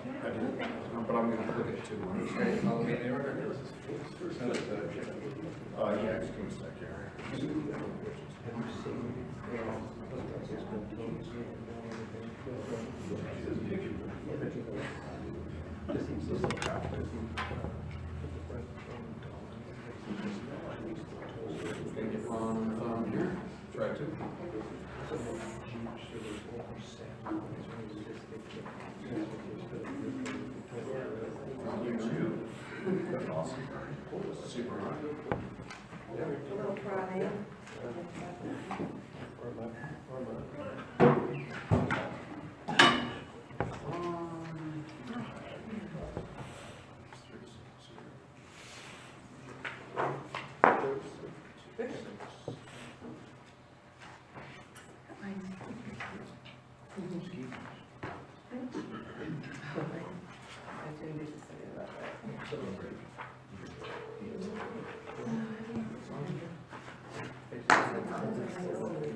I did, but I'm going to put it to one. Okay, call the meeting order. Yeah, just give me a sec here. Get on the phone here. Try to. YouTube. That's awesome. Super hot. Little try.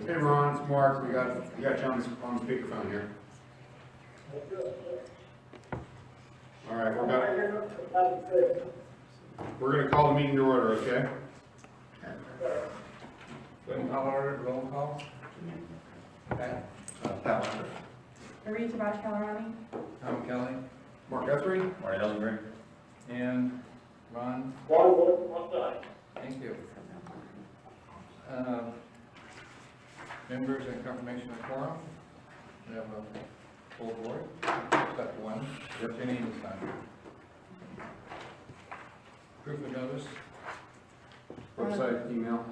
Hey Ron, it's Mark. We got you on speakerphone here. All right, we're gonna call the meeting to order, okay? When call order, roll call. Okay. Pat Lambert. Marie Tabashkalani. Tom Kelly Mark Guthrie. Marty Ellenberg. and Ron. Thank you. Members and confirmation of quorum. We have a full board, except one. Jenny this time. Proof of notice. Website, email.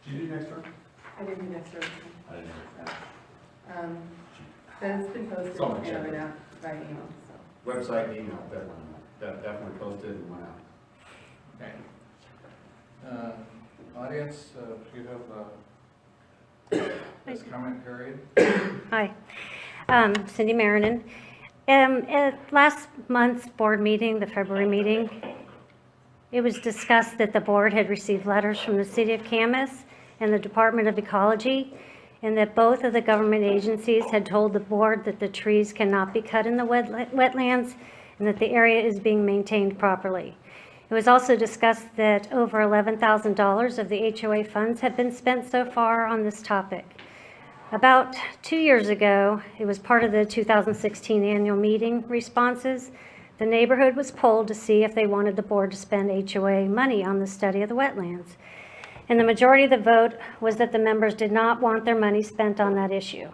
Did you do next one? I didn't do next Thursday. I didn't know. But it's been posted It's on the and check. went out by email, so. Website, email, that one. That definitely posted and went out. Okay. Audience, you have this comment period. Hi, Cindy Marinan. At last month's board meeting, the February meeting, it was discussed that the board had received letters from the City of Camas and the Department of Ecology, and that both of the government agencies had told the board that the trees cannot be cut in the wetlands and that the area is being maintained properly. It was also discussed that over $11,000 of the HOA funds have been spent so far on this topic. About 2 years ago, it was part of the 2016 annual meeting responses. The neighborhood was polled to see if they wanted the board to spend HOA money on the study of the wetlands. And the majority of the vote was that the members did not want their money spent on that issue.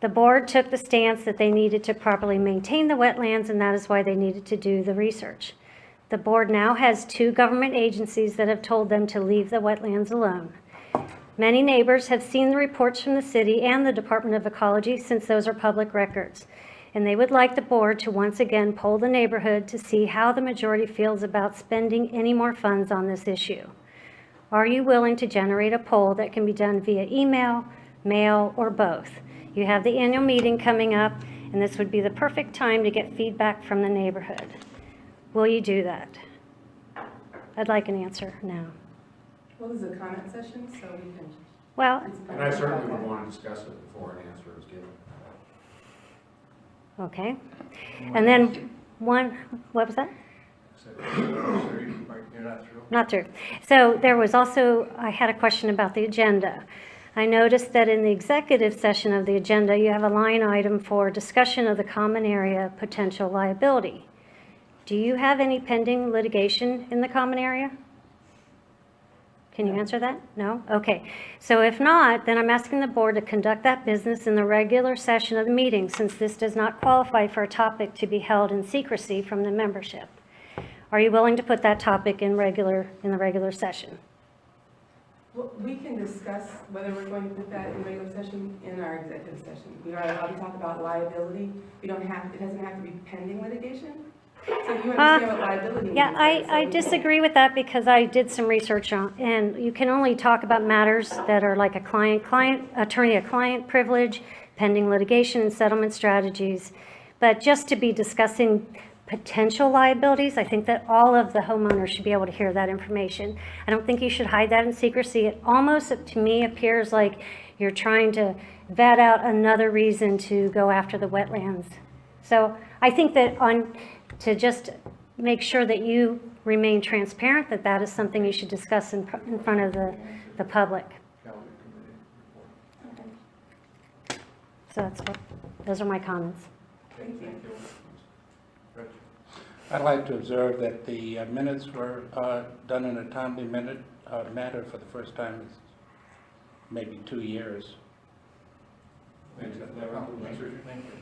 The board took the stance that they needed to properly maintain the wetlands, and that is why they needed to do the research. The board now has 2 government agencies that have told them to leave the wetlands alone. Many neighbors have seen the reports from the city and the Department of Ecology, since those are public records, and they would like the board to once again poll the neighborhood to see how the majority feels about spending any more funds on this issue. Are you willing to generate a poll that can be done via email, mail, or both? You have the annual meeting coming up, and this would be the perfect time to get feedback from the neighborhood. Will you do that? I'd like an answer now. Well, this is a comment session, so we can. Well, And I certainly would want to discuss it before an answer is given. okay. And then what was that? You're not through? Not through. So there was also, I had a question about the agenda. I noticed that in the executive session of the agenda, you have a line item for discussion of the common area potential liability. Do you have any pending litigation in the common area? Can you answer that? No? Okay. So if not, then I'm asking the board to conduct that business in the regular session of the meeting, since this does not qualify for a topic to be held in secrecy from the membership. Are you willing to put that topic in the regular session? Well, we can discuss whether we're going to put that in regular session in our executive session. We are allowed to talk about liability. It doesn't have to be pending litigation. So you understand what liability means. Yeah, right? I disagree with that because I did some research on, and you can only talk about matters that are like attorney-client privilege, pending litigation and settlement strategies. But just to be discussing potential liabilities, I think that all of the homeowners should be able to hear that information. I don't think you should hide that in secrecy. It almost, to me, appears like you're trying to vet out another reason to go after the wetlands So I think that to just make sure that you remain transparent, that is something you should discuss in front of the public. Calendar committee report. So those are my comments. Okay, thank you. Rich? I'd like to observe that the minutes were done in a timely manner for the first time in maybe 2 years. Thanks, that's my compliment. Thank you.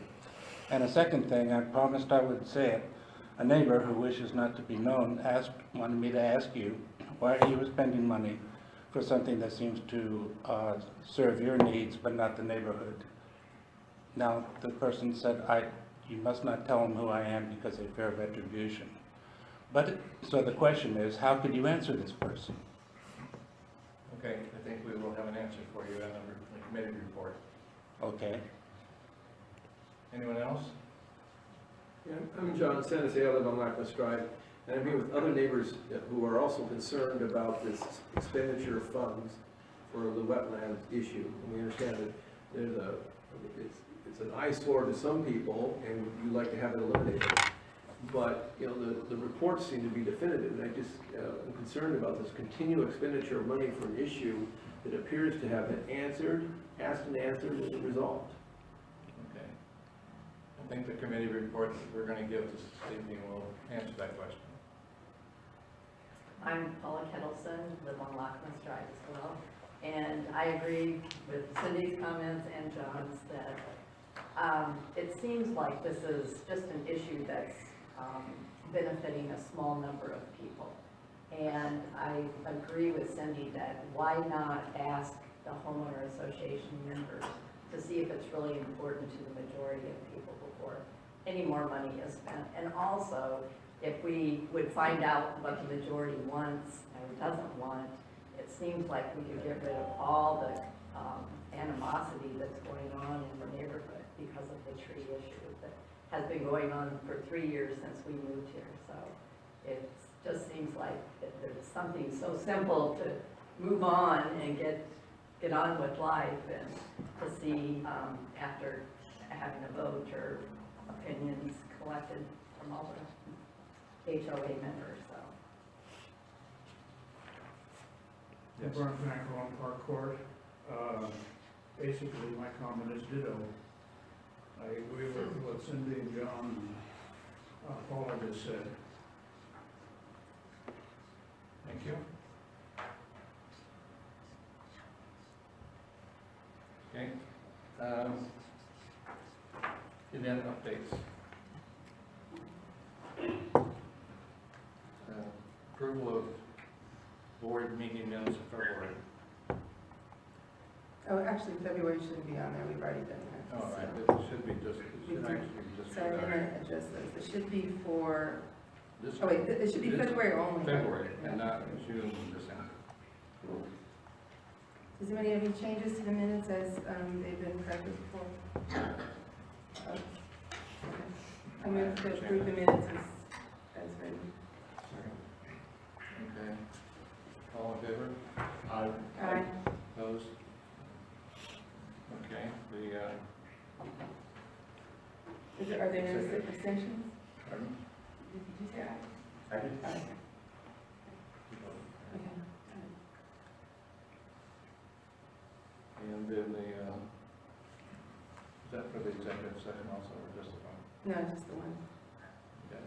And a second thing, I promised I would say it. A neighbor who wishes not to be known wanted me to ask you why you were spending money for something that seems to serve your needs but not the neighborhood. Now, the person said, you must not tell them who I am because they fear retribution. So the question is, how could you answer this person? Okay, I think we will have an answer for you in the committee report. Okay. Anyone else? Yeah, I'm John Senacy, I live on Lackland Drive, and I'm here with other neighbors who are also concerned about this expenditure of funds for the wetland issue. And we understand that it's an eyesore to some people, and you'd like to have it eliminated. But, you know, the reports seem to be definitive, and I just am concerned about this continual expenditure of money for an issue that appears to have been asked and answered, and resolved. Okay. I think the committee report that we're going to give this evening will answer that question. I'm Paula Kettleson, live on Lockman's Drive as well, and I agree with Cindy's comments and John's that it seems like this is just an issue that's benefiting a small number of people. And I agree with Cindy that why not ask the homeowner association members to see if it's really important to the majority of people before any more money is spent. And also, if we would find out what the majority wants and doesn't want, it seems like we could get rid of all the animosity that's going on in the neighborhood because of the tree issue that has been going on for 3 years since we moved here. So it just seems like there's something so simple to move on and get on with life, and to see after having a vote or opinions collected from all the HOA members, so. Yes. Brian Frankel on Park Court. Basically, my comment is ditto. I agree with what Cindy and John and Paula just said. Thank you. Okay. Event updates. Approval of board meeting minutes of February. Oh, actually, February shouldn't be on there, we've already done that. All right, so. it should be just, it should actually be just. So I'm gonna adjust those, it should be for, This- oh wait, it should be this- February only. February, Yeah. and not June and December. Does anybody have any changes to the minutes as they've been corrected before? Oh, okay. I'm going to approve the minutes as written. Okay. All in favor? Aye. Opposed? Okay, Are there no abstentions? pardon? Did you say aye? I did. Aye. Okay. And then is that for the executive session also, or just the one? No, just the one. Okay.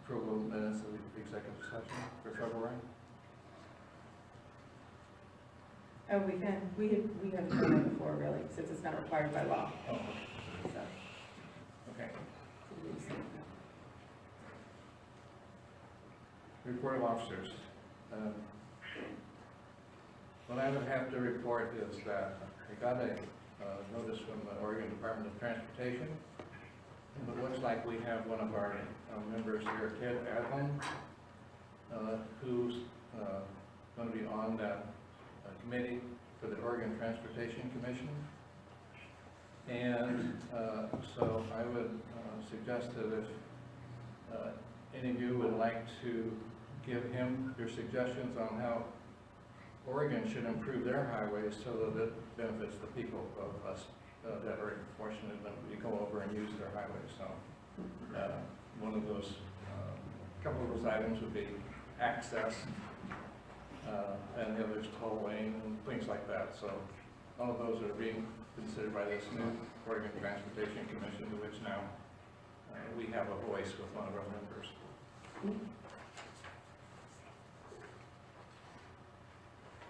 Approval of minutes of the executive session for February? Oh, we haven't done that before, really, since it's not required by law. Oh, So, okay. Report of officers. What I would have to report is that I got a notice from the Oregon Department of Transportation. And it looks like we have one of our members here, Ted Adlin, who's going to be on that committee for the Oregon Transportation Commission. And so I would suggest that if any of you would like to give him your suggestions on how Oregon should improve their highways so that it benefits the people of us that are fortunate enough to go over and use their highways, so. One of those, couple of those items would be access, and the others tolling and things like that, so all of those are being considered by this new Oregon Transportation Commission, to which now we have a voice with one of our members.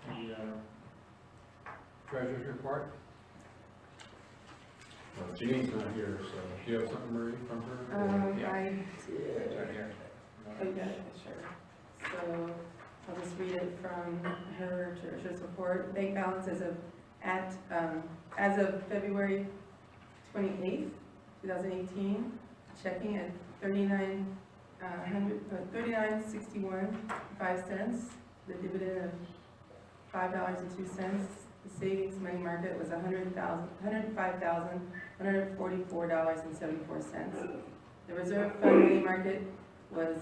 The treasurer's report? Janine's not here, so do you have something, Marie, from her? Yeah. I It's did. right here. Oh, yeah, sure. So I'll just read it from her treasurer's report. Bank balance as of February 28th, 2018, checking at $39.61.05. The dividend of $5.02. The savings money market was $105,144.74. The reserve fund money market was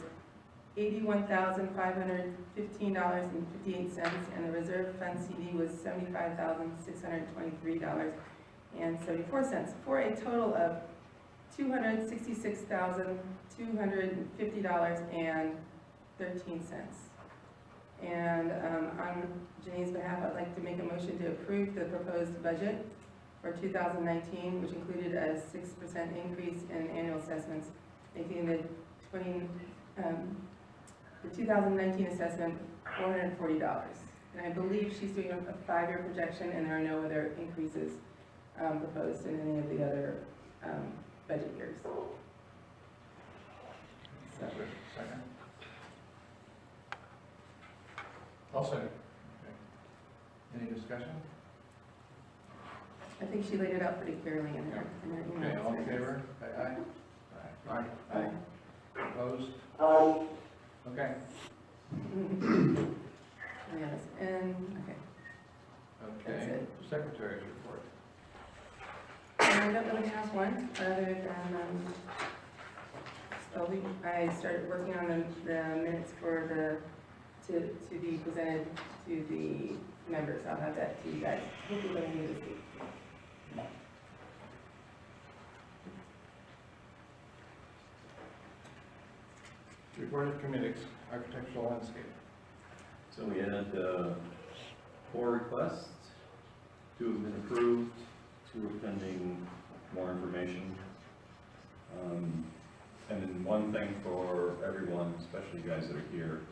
$81,515.58, and the reserve fund CD was $75,623.74, for a total of $266,250.13. And on Janine's behalf, I'd like to make a motion to approve the proposed budget for 2019, which included a 6% increase in annual assessments, making the 2019 assessment $440. And I believe she's doing a 5-year projection, and there are no other increases proposed in any of the other budget years. Second? I'll say. Any discussion? I think she laid it out pretty clearly in her email. Okay, all in favor? Say aye. Aye. Aye. Opposed? Okay. Yes, and, okay. That's Okay, it. secretary's report. I don't really have one, other than, I started working on the minutes for to be presented to the members. I'll have that to you guys, hopefully by the end of this week. Report of committees, architectural landscape. So we had 4 requests, 2 have been approved, 2 are pending more information. And then one thing for everyone, especially you guys that are here,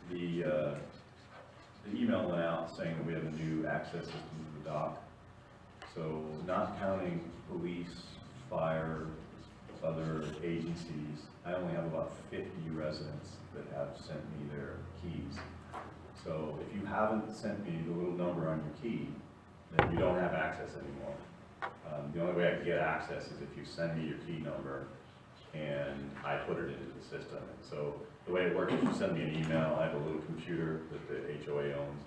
the email went out saying that we have a new access system to the dock. So not counting police, fire, other agencies, I only have about 50 residents that have sent me their keys. So if you haven't sent me the little number on your key, then you don't have access anymore. The only way I can get access is if you send me your key number and I put it into the system. So the way it works is you send me an email, I have a little computer that the HOA owns,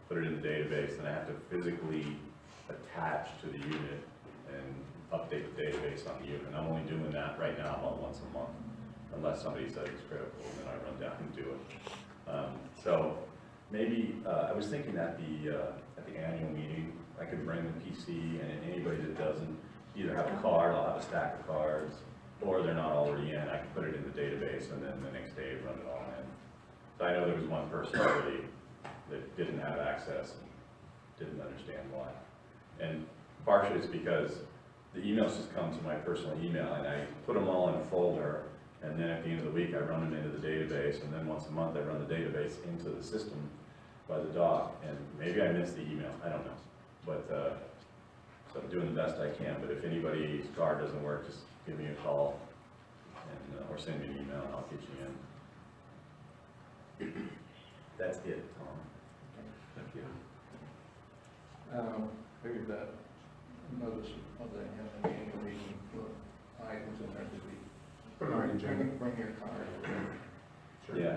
put it in the database, and I have to physically attach to the unit and update the database on the unit. And I'm only doing that right now about once a month, unless somebody says it's critical, then I run down and do it. So maybe, I was thinking at the annual meeting, I could bring the PC, and anybody that doesn't either have a card, I'll have a stack of cards, or they're not already in, I can put it in the database, and then the next day run it all in. So I know there was one person already that didn't have access and didn't understand why. And partially it's because the emails just come to my personal email, and I put them all in a folder, and then at the end of the week, I run them into the database, and then once a month, I run the database into the system by the dock, and maybe I missed the email, I don't know. But, so I'm doing the best I can, but if anybody's card doesn't work, just give me a call, and, or send me an email, and I'll get you in. That's it, Tom. Thank you. Figured that notice of the annual meeting, items in there to be. Put it on your agenda. Bring your card. Sure. Yeah.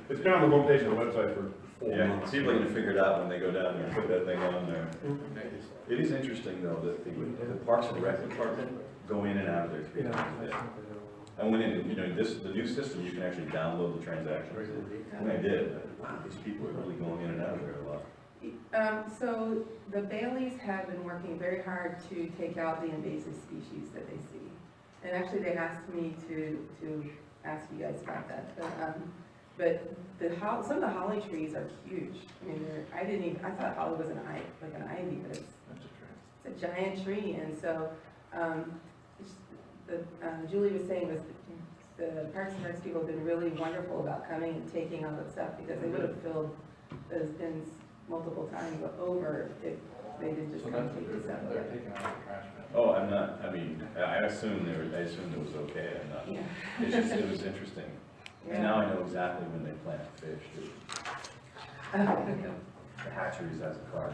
It's been on the homepage of the website for 4 Yeah, months. people are gonna figure it out when they go down there and put that thing on there. Okay. It is interesting though, that the Parks and Rec department go in and out of there 3 times a day. I went in and, the new system, you can actually download the transactions. And I did, but wow, these people are really going in and out of there a lot. So the Baileys have been working very hard to take out the invasive species that they see. And actually, they asked me to ask you guys about that. But some of the holly trees are huge. I mean, I thought holly was an ivy, but it's a giant tree. And so, Julie was saying the Parks and Recs people have been really wonderful about coming and taking all that stuff, because they would have filled those bins multiple times over if they didn't just So come that's and what take the stuff they're away. taking out the trash bin. Oh, I'm not, I mean, I assumed it was okay, I'm not, Yeah. it's just, it was interesting. And now I know exactly when they plant fish, too. The hatcheries has a card.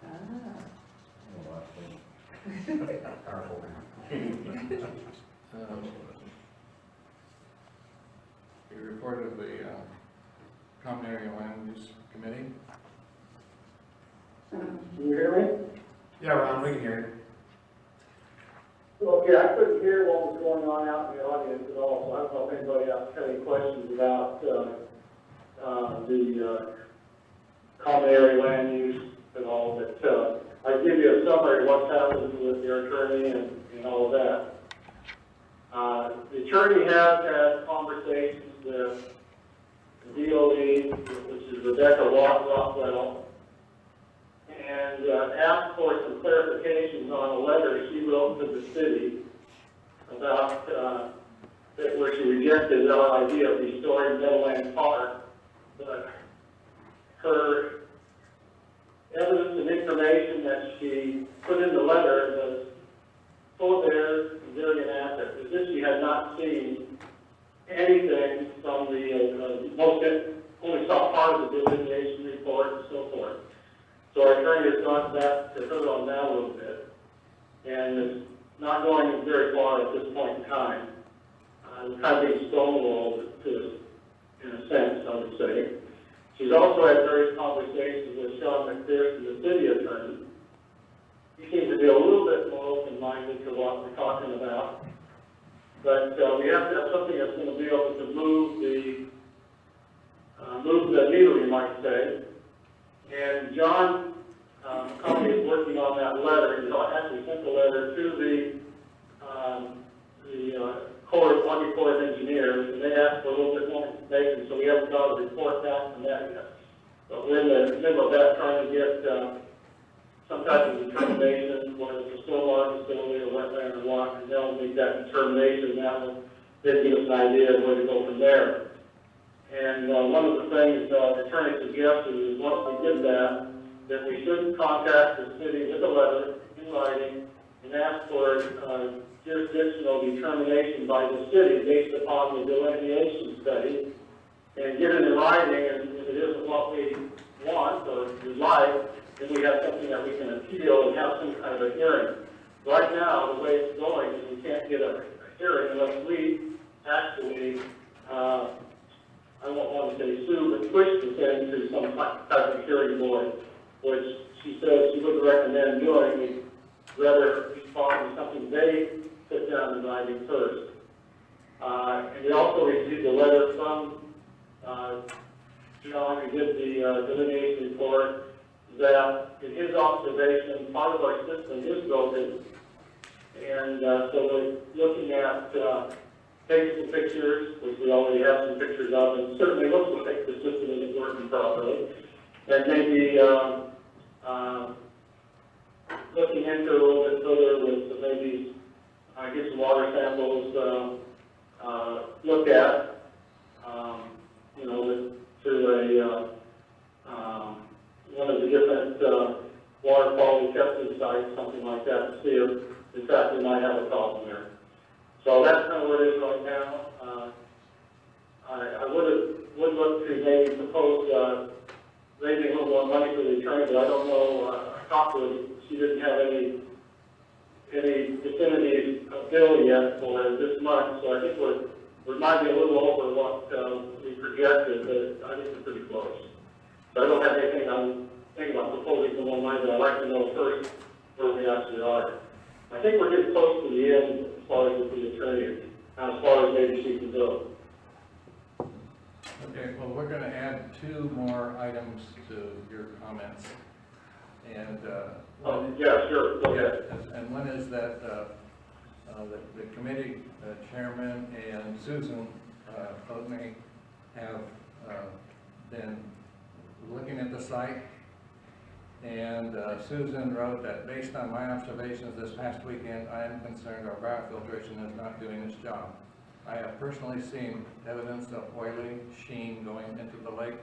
Ah. You reported the common area land use committee. Can you hear me? Yeah, Ron, we can hear Okay, I couldn't hear what was going on out in the audience at all, so I don't know if anybody else had any questions about the common area land use at all, but I give you a summary of what's happened with your attorney and all of that. The attorney has had conversations with the DOE, which is Rebecca Rockwell, and asked for some clarifications on a letter she wrote to the city about where she rejected our idea of restoring Meadowland Park. But her evidence and information that she put in the letter was full of errors and very inaccurate. As if she had not seen anything from only saw part of the delineation report and so forth. So our attorney has gone back to her on that a little bit, and is not going very far at this point in time. Kind of being stonewalled in a sense, I would say. She's also had various conversations with Sean McPherson, the city attorney. He seems to be a little bit more open-minded to what we're talking about. But we have to have something that's going to be able to move the needle, you might say. And John McCombie is working on that letter. He actually sent the letter to the Army Corps of Engineers, and they asked for a little bit more information, so we haven't got a report back from that yet. But we're in the middle of that, trying to get some type of determination, whether it's a stormwater facility or wetland or what, and they'll make that determination. That will then give us an idea of where to go from there. And one of the things the attorney suggested is once we did that we should contact the city with a letter in writing and ask for jurisdictional determination by the city based upon the delineation study, and get it in writing, and if it isn't what we want or we like, then we have something that we can appeal and have some kind of a hearing. Right now, the way it's going is we can't get a hearing unless we actually I don't want to say sue, but push the thing to some type of hearing board, which she says she would recommend doing. We'd rather respond to something they sit down in writing first. And we also received a letter from John, who did the delineation report, that in his observation, part of our system is broken. And so we're looking at taking some pictures, which we already have some pictures of, and certainly looks like the system isn't working properly. And maybe looking into it a little bit further with maybe get some water samples looked at, to one of the different water quality testing sites, something like that, to see if in fact we might have a problem there. So that's kind of where it is right now. I would look to maybe propose raising a little more money for the attorney, but I don't know. I talked to her. She didn't have any definitive bill yet for this month, so I think we might be a little over what we projected, but I think we're pretty close. So I don't have anything I'm thinking about proposing for more money, but I'd like to know first where we actually are. I think we're getting close to the end as far as with the attorney, and as far as maybe she can go. Okay, well, we're gonna add 2 more items to your comments. And, Oh, yeah, sure, go ahead. and one is that, the committee chairman and Susan, Oatney have, been looking at the site. And, Susan wrote that based on my observations this past weekend, I am concerned our biofiltration is not doing its job. I have personally seen evidence of oily sheen going into the lake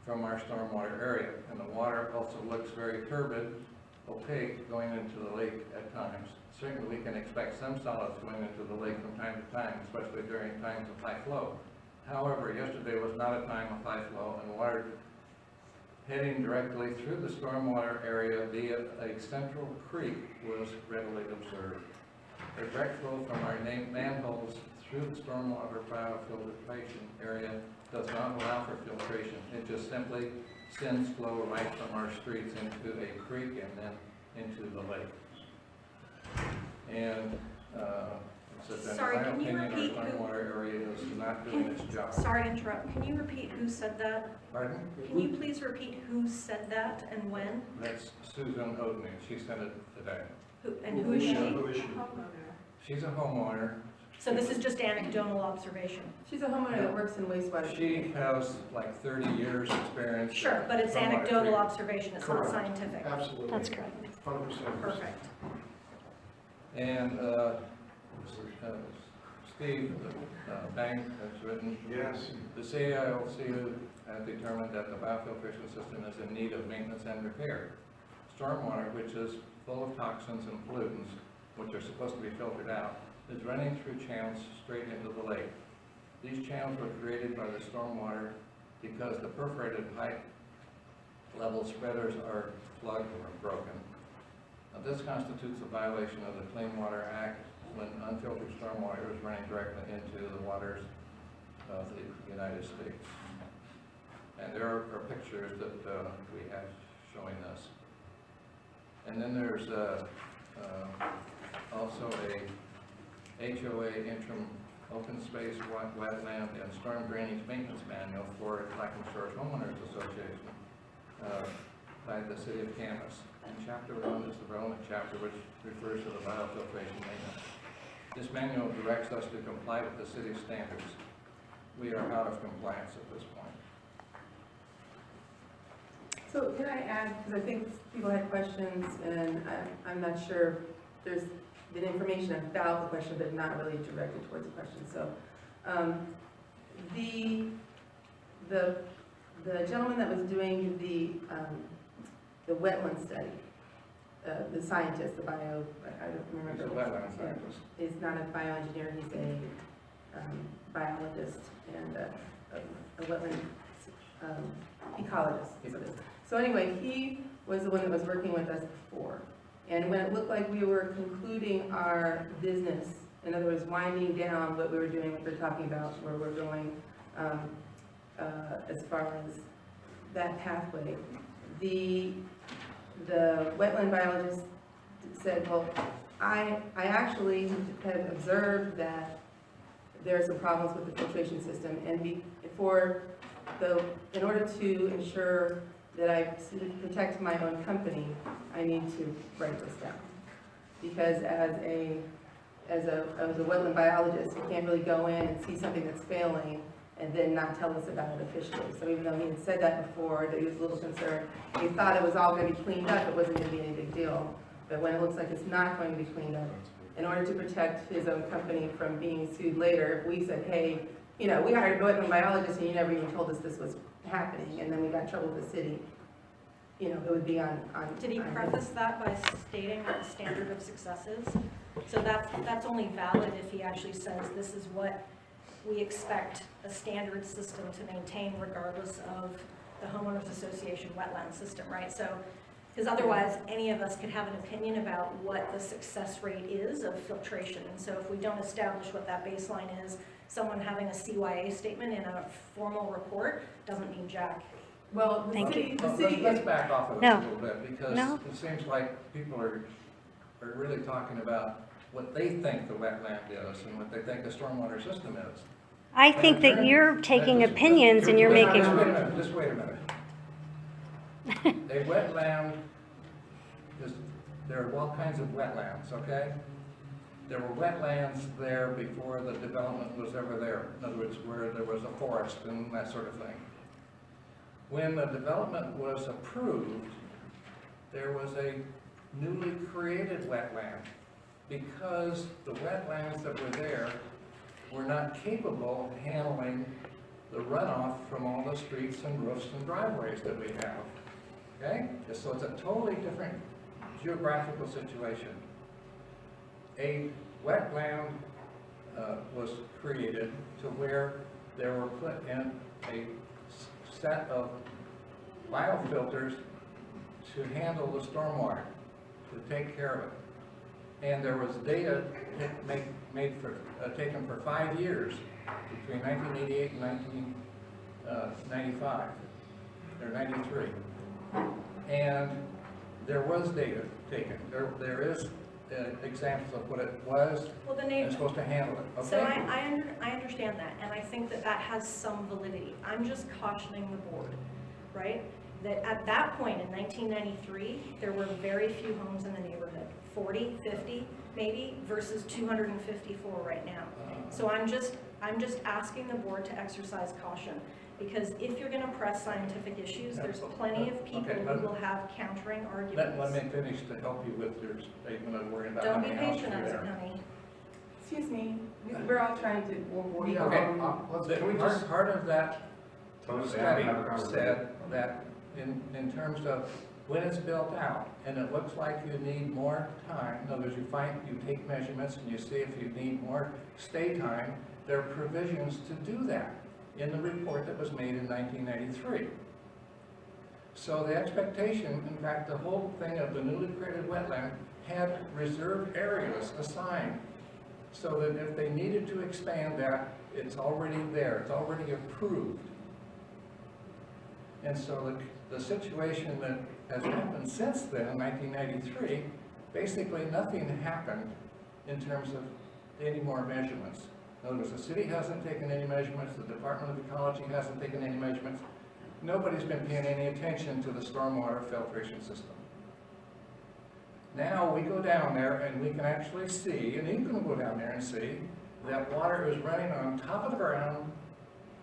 from our stormwater area, and the water also looks very turbid, opaque, going into the lake at times. Certainly, we can expect some solids going into the lake from time to time, especially during times of high flow. However, yesterday was not a time of high flow, and water heading directly through the stormwater area via a central creek was readily observed. The direct flow from our manholes through the stormwater biofiltration area does not allow for filtration. It just simply sends flow right from our streets into a creek and then into the lake. And, it says that in Sorry, my can you opinion, repeat our who- stormwater area is not doing its job. Sorry to interrupt. Can you repeat who said that? Pardon? Can you please repeat who said that and when? That's Susan Oatney. She sent it today. And who is she? She's a homeowner. So this is just anecdotal observation. She's a homeowner that works in wastewater. She has like 30 years experience. Sure, but it's Stormwater anecdotal treatment. observation. It's not scientific. Absolutely. That's correct. 100%. Perfect. And Steve Bank has written. Yes. The CILCU has determined that the biofiltration system is in need of maintenance and repair. Stormwater, which is full of toxins and pollutants, which are supposed to be filtered out, is running through channels straight into the lake. These channels were created by the stormwater because the perforated pipe level spreaders are plugged or broken. Now, this constitutes a violation of the Clean Water Act when unfiltered stormwater is running directly into the waters of the United States. And there are pictures that we have showing this. And then there's also a HOA interim open space, wetland, and storm drainage maintenance manual for Clackamas Shores Homeowners Association by the city of Camas. And chapter 1 is the relevant chapter which refers to the biofiltration maintenance. This manual directs us to comply with the city's standards. We are out of compliance at this point. So can I add, because I think people had questions, and I'm not sure there's been information about the question, but not really directed towards the question. So, the gentleman that was doing the wetland study, the scientist, I don't remember. He's a wetland scientist. Is not a bioengineer, he's a biologist and a wetland ecologist. So anyway, he was the one that was working with us before. And when it looked like we were concluding our business, in other words, winding down what we were doing, what we're talking about, where we're going as far as that pathway, the wetland biologist said, well, I actually have observed that there are some problems with the filtration system, and in order to ensure that I protect my own company, I need to write this down. Because as a wetland biologist, you can't really go in and see something that's failing and then not tell us about it officially. So even though he had said that before, that he was a little concerned, he thought it was all going to be cleaned up, it wasn't going to be any big deal. But when it looks like it's not going to be cleaned up, in order to protect his own company from being sued later, if we said, hey, we hired a wetland biologist and you never even told us this was happening, and then we got in trouble with the city, it would be on. Did he preface that by stating what the standard of success is? So that's only valid if he actually says this is what we expect a standard system to maintain regardless of the homeowners association wetland system, right? So, because otherwise any of us could have an opinion about what the success rate is of filtration. And so if we don't establish what that baseline is, someone having a CYA statement in a formal report doesn't mean jack. Well, Thank you. the city. Let's back off of this No. a little bit, because No. it seems like people are really talking about what they think the wetland is and what they think the stormwater system is. I think that you're taking opinions and you're making, Just wait a minute. A wetland is, there are all kinds of wetlands, okay? There were wetlands there before the development was ever there. In other words, where there was a forest and that sort of thing. When the development was approved, there was a newly created wetland because the wetlands that were there were not capable of handling the runoff from all the streets and roofs and driveways that we have. Okay? So it's a totally different geographical situation. A wetland was created to where there were put in a set of biofilters to handle the stormwater, to take care of it. And there was data taken for 5 years, between 1988 and 1995, or 93. And there was data taken. There is examples of what it was Well, the and neighbor, supposed to handle it, okay? so I understand that, and I think that that has some validity. I'm just cautioning the board, right? That at that point in 1993, there were very few homes in the neighborhood, 40, 50 maybe, versus 254 right now. So I'm just asking the board to exercise caution, because if you're gonna press scientific issues, there's plenty of people who will have countering arguments. Let me finish to help you with your statement of worrying about how Don't be many houses patient, are Isaac, there. honey. Excuse me, we're all trying to be Okay, Let's, can we just part of that tone it down study and have a conversation? said that in terms of when it's built out, and it looks like you need more time, in other words, you take measurements and you see if you need more stay time, there are provisions to do that in the report that was made in 1993. So the expectation, in fact, the whole thing of the newly created wetland had reserved areas assigned, so that if they needed to expand that, it's already there, it's already approved. And so the situation that has happened since then, in 1993, basically nothing happened in terms of any more measurements. In other words, the city hasn't taken any measurements, the Department of Ecology hasn't taken any measurements. Nobody's been paying any attention to the stormwater filtration system. Now we go down there and we can actually see, and you can go down there and see, that water is running on top of the ground,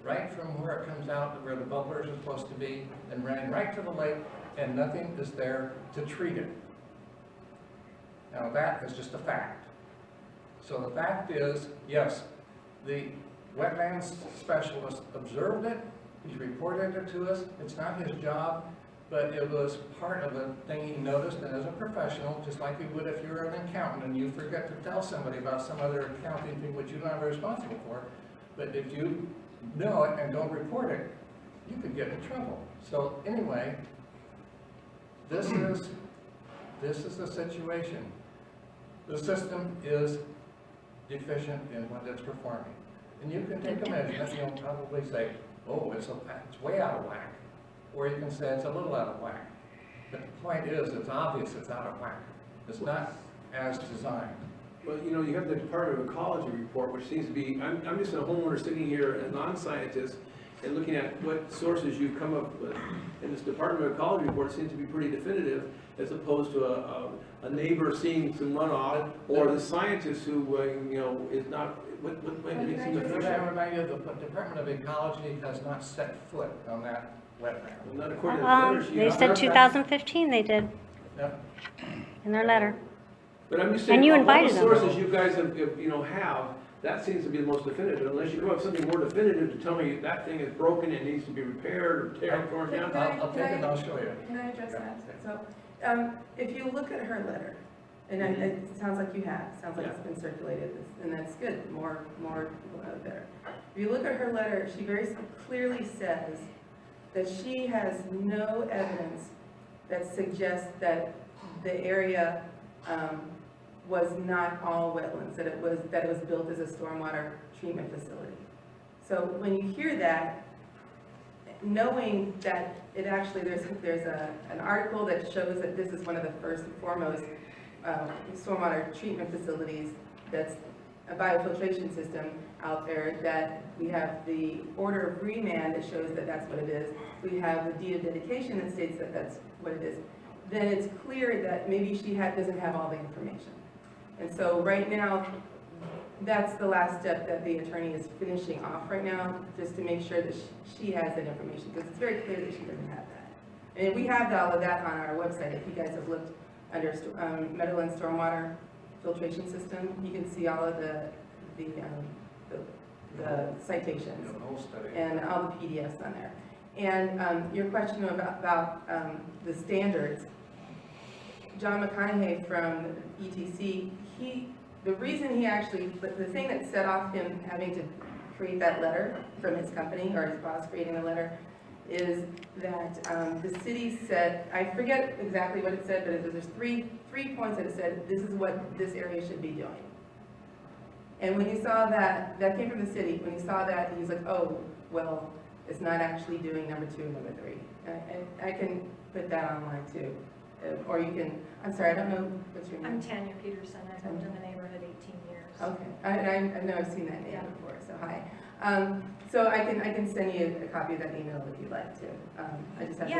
right from where it comes out, where the bubblers are supposed to be, and running right to the lake, and nothing is there to treat it. Now that is just a fact. So the fact is, yes, the wetlands specialist observed it, he's reported it to us, it's not his job, but it was part of the thing he noticed, and as a professional, just like you would if you were an accountant and you forget to tell somebody about some other accounting thing which you're not responsible for, but if you know it and don't report it, you could get in trouble. So anyway, this is the situation. The system is deficient in what it's performing. And you can take a measurement, and you'll probably say, oh, it's way out of whack. Or you can say it's a little out of whack. But the point is, it's obvious it's out of whack. It's not as designed. Well, you know, you have the Department of Ecology report, which seems to be, I'm just a homeowner sitting here, a non-scientist, and looking at what sources you've come up with. And this Department of Ecology report seems to be pretty definitive, as opposed to a neighbor seeing some runoff, or the scientist who, you know, is not, what makes him I official. remind you, the Department of Ecology has not set foot on that wetland. Not according to the letters you They have. said 2015 they did, Yep. in their letter. But I'm just saying, And you of all invited the them. sources you guys have, you know, that seems to be the most definitive, unless you have something more definitive to tell me that thing is broken and needs to be repaired or torn down. I'll take it and I'll show you. Can I address that? So, if you look at her letter, and it sounds like you have, sounds like it's been circulated, and that's good, more people know better. If you look at her letter, she very clearly says that she has no evidence that suggests that the area was not all wetlands, that it was built as a stormwater treatment facility. So when you hear that, knowing that it actually, there's an article that shows that this is one of the first and foremost stormwater treatment facilities that's a biofiltration system out there, that we have the order of remand that shows that that's what it is, we have the deed of dedication that states that that's what it is, then it's clear that maybe she doesn't have all the information. And so right now, that's the last step that the attorney is finishing off right now, just to make sure that she has that information, because it's very clear that she doesn't have that. And we have all of that on our website. If you guys have looked under Meadowland Stormwater Filtration System, you can see all of the citations The whole study. and all the PDFs on there. And your question about the standards, John McConaughey from ETC, the reason he actually, the thing that set off him having to create that letter from his company, or his boss creating the letter, is that the city said, I forget exactly what it said, but there's three points that it said, this is what this area should be doing. And when he saw that came from the city, when he saw that, he was like, oh, well, it's not actually doing number 2 and number 3. And I can put that online too. Or you can, I'm sorry, I don't know what's your name. I'm Tanya Peterson, I've lived in the neighborhood 18 years. Okay, I know I've seen that name before, so hi. So I can send you a copy of that email if you'd like to. I just have to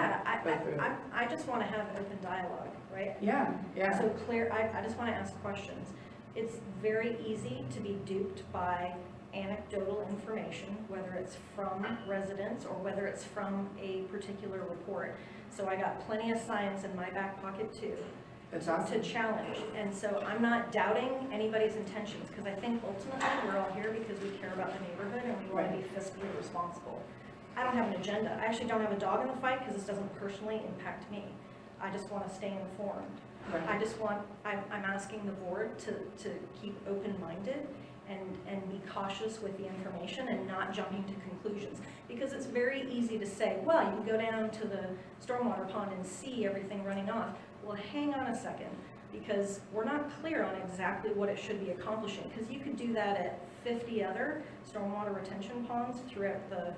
go through it. I just want to have open dialogue, right? Yeah, yeah. So clear, I just want to ask questions. It's very easy to be duped by anecdotal information, whether it's from residents or whether it's from a particular report. So I got plenty of science in my back pocket too. That's awesome. To challenge. And so I'm not doubting anybody's intentions, because I think ultimately we're all here because we care about the neighborhood and we want to be fiscally responsible. I don't have an agenda. I actually don't have a dog in the fight because this doesn't personally impact me. I just want to stay informed. Right. I'm asking the board to keep open-minded and be cautious with the information and not jumping to conclusions. Because it's very easy to say, well, you can go down to the stormwater pond and see everything running off. Well, hang on a second, because we're not clear on exactly what it should be accomplishing, because you could do that at 50 other stormwater retention ponds throughout the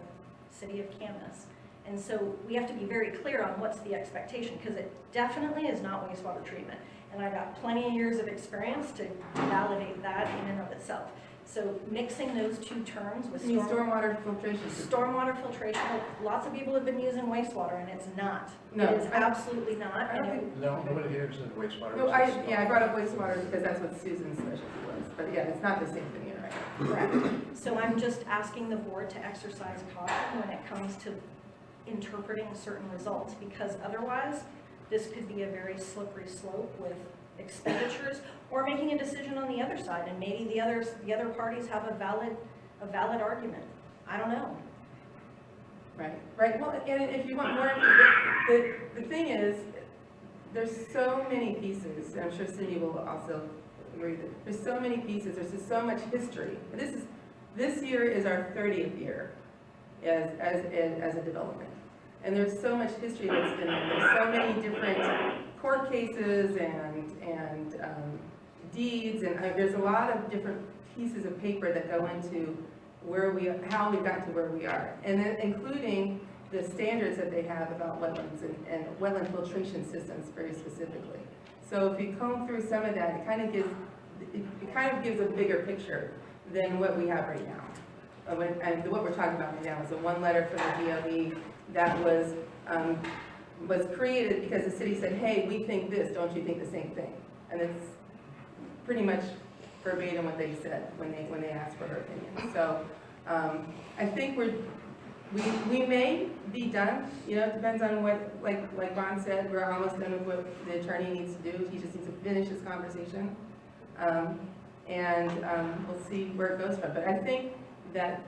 city of Camas. And so we have to be very clear on what's the expectation, because it definitely is not wastewater treatment. And I've got plenty of years of experience to validate that in and of itself. So mixing those two terms with stormwater filtration. stormwater filtration, lots of people have been using wastewater, and it's not. No. It is absolutely not. I don't think, No, nobody here said wastewater. no, I brought up wastewater because that's what Susan's specialty was. But yeah, it's not the same thing, you're right. Correct. So I'm just asking the board to exercise caution when it comes to interpreting certain results, because otherwise, this could be a very slippery slope with expenditures, or making a decision on the other side, and maybe the other parties have a valid argument. I don't know. Right. Well, and if you want more, the thing is, there's so many pieces, and I'm sure Cindy will also agree that there's so many pieces, there's just so much history. This year is our 30th year as a development. And there's so much history that's been there. There's so many different court cases and deeds, and there's a lot of different pieces of paper that go into how we got to where we are, and then including the standards that they have about wetlands and wetland filtration systems very specifically. So if you comb through some of that, it kind of gives a bigger picture than what we have right now. And what we're talking about right now is a one letter from the DOE that was created because the city said, hey, we think this, don't you think the same thing? And it's pretty much verbatim what they said when they asked for her opinion. So I think we may be done, it depends on what, like Ron said, we're almost done with what the attorney needs to do. He just needs to finish his conversation. We'll see where it goes from. But I think that,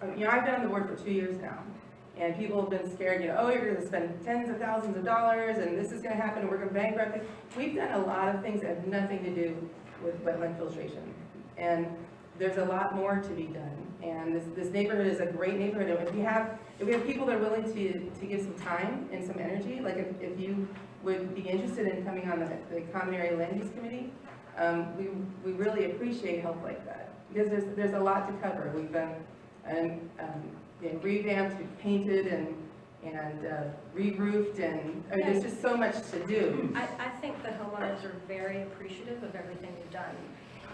I've been on the board for 2 years now. And people have been scared, oh, you're going to spend tens of thousands of dollars, and this is going to happen, and we're going to bankrupt it. We've done a lot of things that have nothing to do with wetland filtration. And there's a lot more to be done. And this neighborhood is a great neighborhood. And if we have people that are willing to give some time and some energy, like if you would be interested in coming on the Common Area Land Use Committee, we really appreciate help like that. Because there's a lot to cover. We've been revamped, we've painted and re-roofed, and there's just so much to do. I think the homeowners are very appreciative of everything you've done.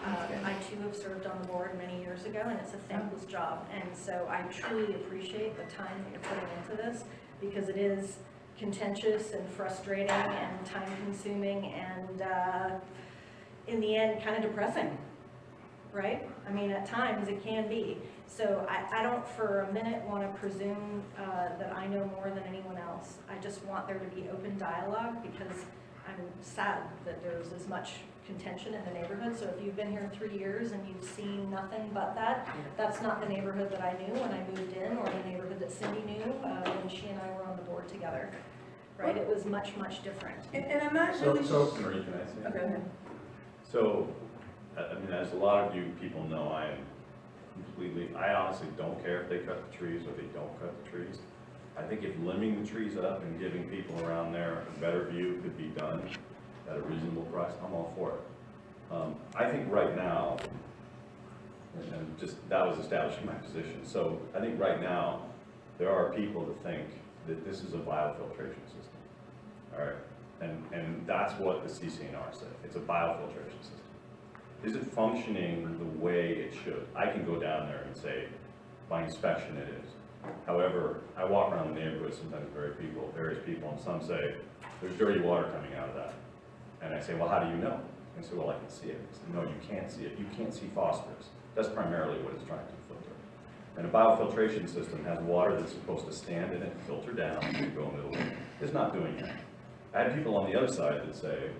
I too have served on the board many years ago, and it's a thankless job. And so I truly appreciate the time that you're putting into this, because it is contentious and frustrating and time consuming and in the end, kind of depressing, right? I mean, at times it can be. So I don't for a minute want to presume that I know more than anyone else. I just want there to be open dialogue, because I'm sad that there's as much contention in the neighborhood. So if you've been here 3 years and you've seen nothing but that, that's not the neighborhood that I knew when I moved in, or the neighborhood that Cindy knew when she and I were on the board together, right? It was much, much different. And I'm not So, really. Marie, can I say? Okay, go ahead. So, I mean, as a lot of you people know, I am completely, I honestly don't care if they cut the trees or they don't cut the trees. I think if limbing the trees up and giving people around there a better view could be done at a reasonable price, I'm all for it. I think right now, and just, that was establishing my position, so I think right now, there are people that think that this is a biofiltration system, all right? And that's what the CCNR said, it's a biofiltration system. Is it functioning the way it should? I can go down there and say, by inspection it is. However, I walk around the neighborhood, sometimes various people, and some say, there's dirty water coming out of that. And I say, well, how do you know? And they say, well, I can see it. I say, no, you can't see it. You can't see phosphorus. That's primarily what it's trying to filter. And a biofiltration system has water that's supposed to stand in it, filter down, and go into the lake. It's not doing that. I had people on the other side that say,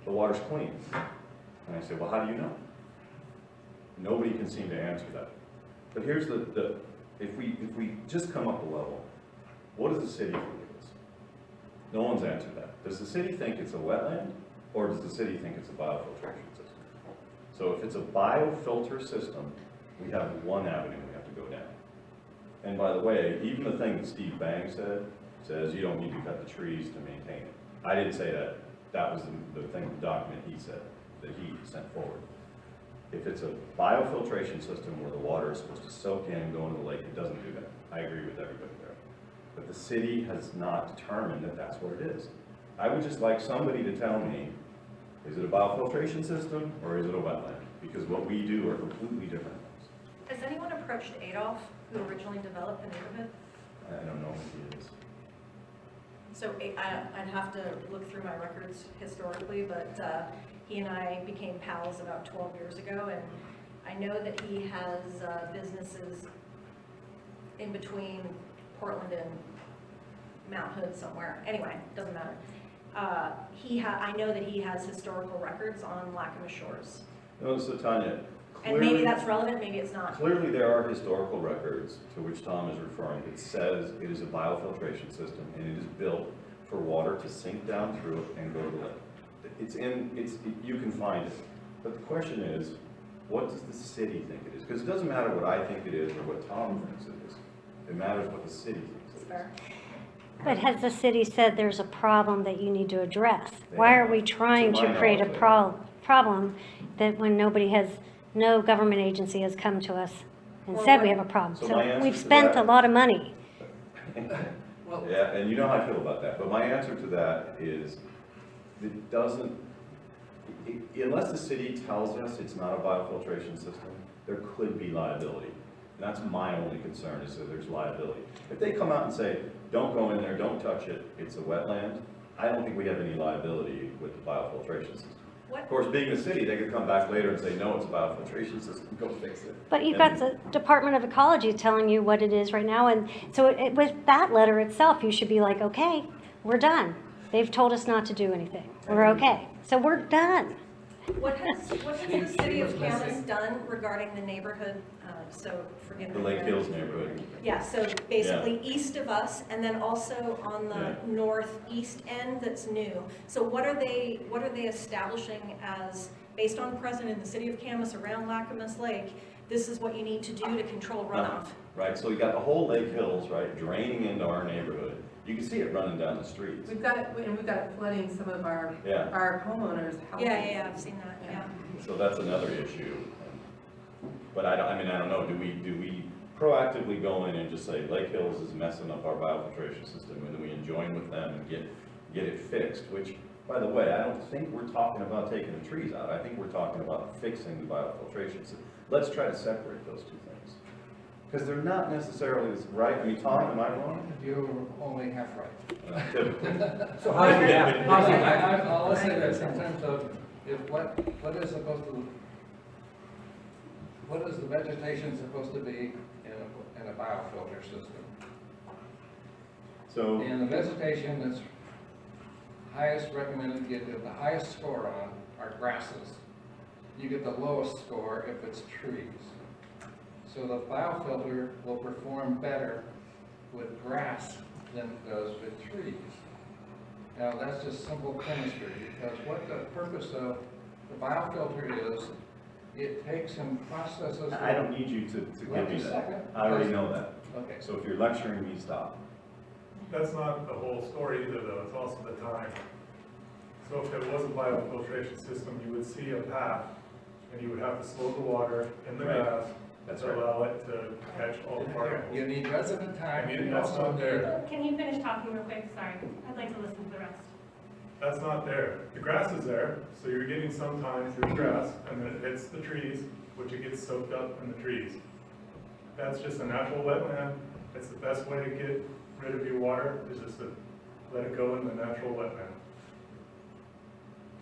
the water's clean. And I say, well, how do you know? Nobody can seem to answer that. But here's if we just come up a level, what does the city think it is? No one's answered that. Does the city think it's a wetland, or does the city think it's a biofiltration system? So if it's a biofilter system, we have one avenue we have to go down. And by the way, even the thing that Steve Bang said, says you don't need to cut the trees to maintain it. I didn't say that. That was the thing, the document he said, that he sent forward. If it's a biofiltration system where the water is supposed to soak in and go into the lake, it doesn't do that. I agree with everybody there. But the city has not determined that that's what it is. I would just like somebody to tell me, is it a biofiltration system or is it a wetland? Because what we do are completely different things. Has anyone approached Adolph, who originally developed the neighborhood? I don't know who he is. So I'd have to look through my records historically, but he and I became pals about 12 years ago, and I know that he has businesses in between Portland and Mount Hood somewhere. Anyway, doesn't matter. I know that he has historical records on Lacamas Shores. No, so Tanya, And maybe that's relevant, maybe it's not. clearly there are historical records to which Tom is referring. It says it is a biofiltration system and it is built for water to sink down through it and go to the lake. You can find it. But the question is, what does the city think it is? Because it doesn't matter what I think it is or what Tom thinks it is. It matters what the city thinks it is. Fair. But has the city said there's a problem that you need to address? Why are we trying To my to create a knowledge, problem that when no government agency has come to us and said we have a problem? So my So answer we've to spent that- a lot of money. Yeah, and you know how I feel about that, but my answer to that is, it doesn't, unless the city tells us it's not a biofiltration system, there could be liability. And that's my only concern, is that there's liability. If they come out and say, don't go in there, don't touch it, it's a wetland, I don't think we have any liability with the biofiltration system. What? Of course, being the city, they could come back later and say, no, it's a biofiltration system, go fix it. But you've got the Department of Ecology telling you what it is right now, and so with that letter itself, you should be like, okay, we're done. They've told us not to do anything. We're okay. So we're done. What has the city of Camas done regarding the neighborhood, so forgive me. The Lake Hills neighborhood. Yeah, so basically east of us, and then also on the Yeah. northeast end that's new. So what are they establishing as, based on precedent in the city of Camas around Lacamas Lake, this is what you need to do to control runoff? Right, so you got the whole Lake Hills, right, draining into our neighborhood. You can see it running down the streets. We've got it flooding some of our Yeah. homeowners' houses. Yeah, I've seen that, yeah. So that's another issue. But I don't know, do we proactively go in and just say Lake Hills is messing up our biofiltration system, and then we join with them and get it fixed, which By the way, I don't think we're talking about taking the trees out. I think we're talking about fixing the biofiltration. So let's try to separate those two things. Because they're not necessarily, right? I mean, Tom, am I wrong? You're only half right. Typically. So how's it I'll say this in terms of, what is supposed to, what is the vegetation supposed to be in a biofilter system? So, And the vegetation that's highest recommended, get the highest score on are grasses. You get the lowest score if it's trees. So the biofilter will perform better with grass than it does with trees. Now, that's just simple chemistry, because what the purpose of the biofilter is, it takes and processes. I don't need you to Wait give me a second. that. I already know that. Okay, So if you're lecturing me, stop. That's not the whole story either, though, it's also the time. So if there was a biofiltration system, you would see a path, and you would have to slow the water in the Right. grass That's to right. allow it to catch all the particles. you need resident time, I mean, you that's also not there. Can you finish talking real quick? Sorry, I'd like to listen to the rest. That's not there. The grass is there, so you're getting some time through the grass, and then it hits the trees, which it gets soaked up in the trees. That's just a natural wetland. It's the best way to get rid of your water, is just to let it go in the natural wetland.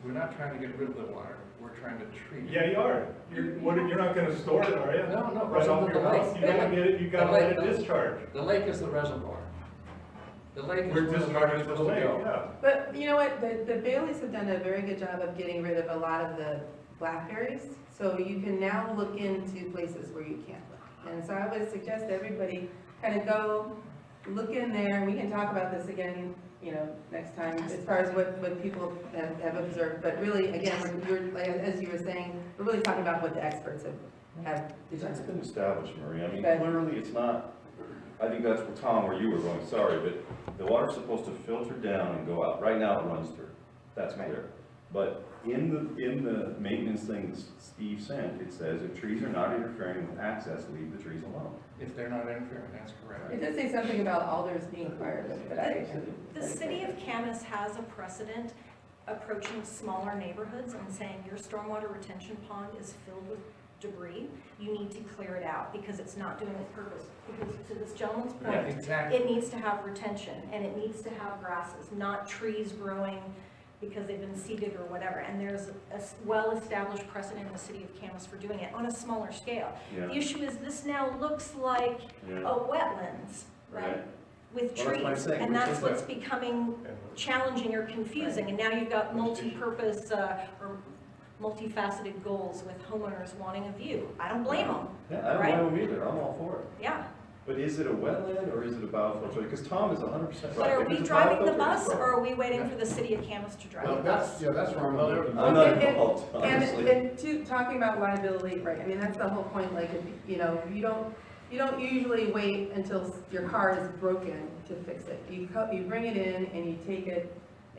We're not trying to get rid of the water, we're trying to treat it. Yeah, you are. You're not gonna store it, are you? No, no, Right off your the lake. house, you gotta get it, you gotta let it discharge. The lake is the reservoir. The lake is We're where the discharging water is to the supposed to lake, go. yeah. But you know what, the Baileys have done a very good job of getting rid of a lot of the blackberries. So you can now look into places where you can't look. And so I would suggest everybody kind of go, look in there, and we can talk about this again, you know, next time, as far as what people have observed. But really, again, like, as you were saying, we're really talking about what the experts have That's determined. been established, Marie. I mean, Okay. clearly it's not, I think that's where Tom, where you were going, sorry, but the water's supposed to filter down and go out. Right now it runs through. That's clear. But in the maintenance things Steve sent, it says if trees are not interfering with access, leave the trees alone. If they're not interfering, that's correct. It does say something about alders being part of it, but I. The city of Camas has a precedent approaching smaller neighborhoods and saying your stormwater retention pond is filled with debris, you need to clear it out because it's not doing its purpose. Because to this gentleman's Yeah, point, exactly. it needs to have retention and it needs to have grasses, not trees growing because they've been seeded or whatever. And there's a well-established precedent in the city of Camas for doing it on a smaller scale. Yeah. The issue is this now looks like Yeah. a wetlands, right? Right. With Well, that's what I'm trees, saying, and which that's is what's that- becoming challenging or confusing, and now you've got multi-purpose, or multifaceted goals with homeowners wanting a view. I don't blame them, Yeah, I don't Right. blame them either. I'm all for it. yeah. But is it a wetland or is it a biofilter? Because Tom is 100% right. But are If we it's a driving the biofilter, bus, it's or wrong. are we waiting for the city of Camas to drive Well, the bus? that's where I'm looking. I'm not And- involved, honestly. And talking about liability, right, I mean, that's the whole point, like, if, you know, you don't usually wait until your car is broken to fix it. You bring it in and you take it,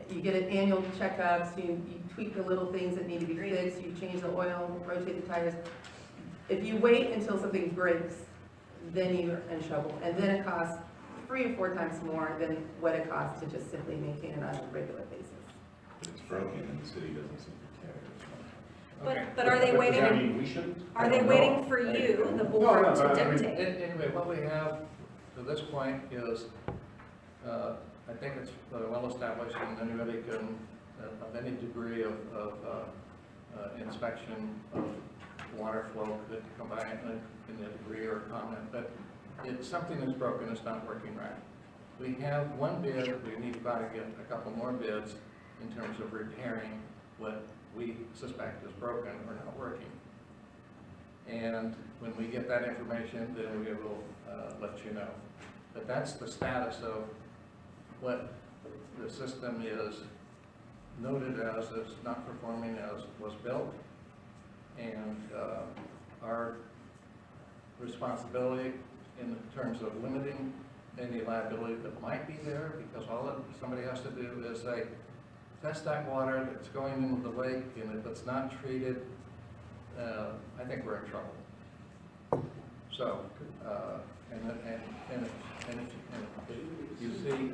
you get it annual checkups, you tweak the little things that need to be fixed, you change the oil, rotate the tires. If you wait until something breaks, then you're in trouble, and then it costs 3 or 4 times more than what it costs to just simply maintain it on a regular basis. It's broken and the city doesn't seem to care. Okay. But are they I waiting, mean, we shouldn't. I are they don't know. waiting for you, the board, no, to I mean, dictate? Anyway, what we have to this point is, I think it's well established and anybody can, of any degree of inspection of water flow could combine in a degree or comment, but if something is broken, it's not working right. We have one bid, we need about to get a couple more bids in terms of repairing what we suspect is broken or not working. And when we get that information, then we will let you know. But that's the status of what the system is noted as not performing as was built. And our responsibility in terms of limiting any liability that might be there, because all that somebody has to do is say, test that water that's going into the lake, and if it's not treated, I think we're in trouble. So, and if you see,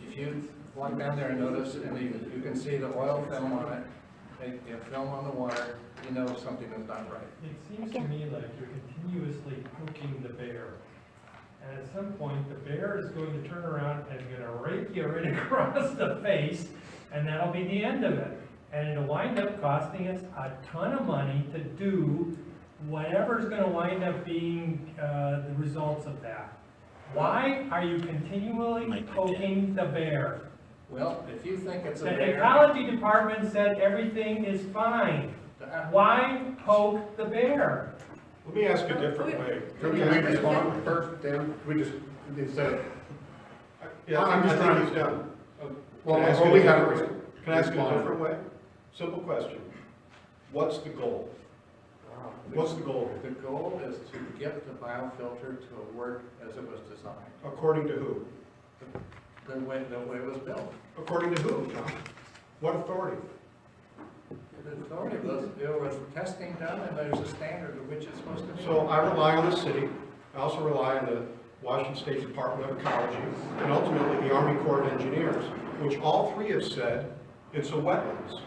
if you walk down there and notice, and you can see the oil film on it, and you film on the water, you know something is not right. It seems to me like you're continuously poking the bear. And at some point, the bear is going to turn around and gonna rake you right across the face, and that'll be the end of it. And it'll wind up costing us a ton of money to do whatever's gonna wind up being, the results of that. Why are you continually poking the bear? Well, if you think it's a The bear. ecology department said everything is fine. Why poke the bear? Let me ask a different way. Can we respond first, Dan? We just, instead of. Yeah, I'm just trying to. Done. Well, we have a. Can I ask you a different way? Simple question. What's the goal? What's the goal? The goal is to get the biofilter to work as it was designed, According to who? the way it was built. According to who, Tom? What authority? The authority was, there was testing done, and there's a standard of which it's supposed to be. So I rely on the city. I also rely on the Washington State Department of Ecology and ultimately the Army Corps of Engineers, which all three have said it's a wetlands.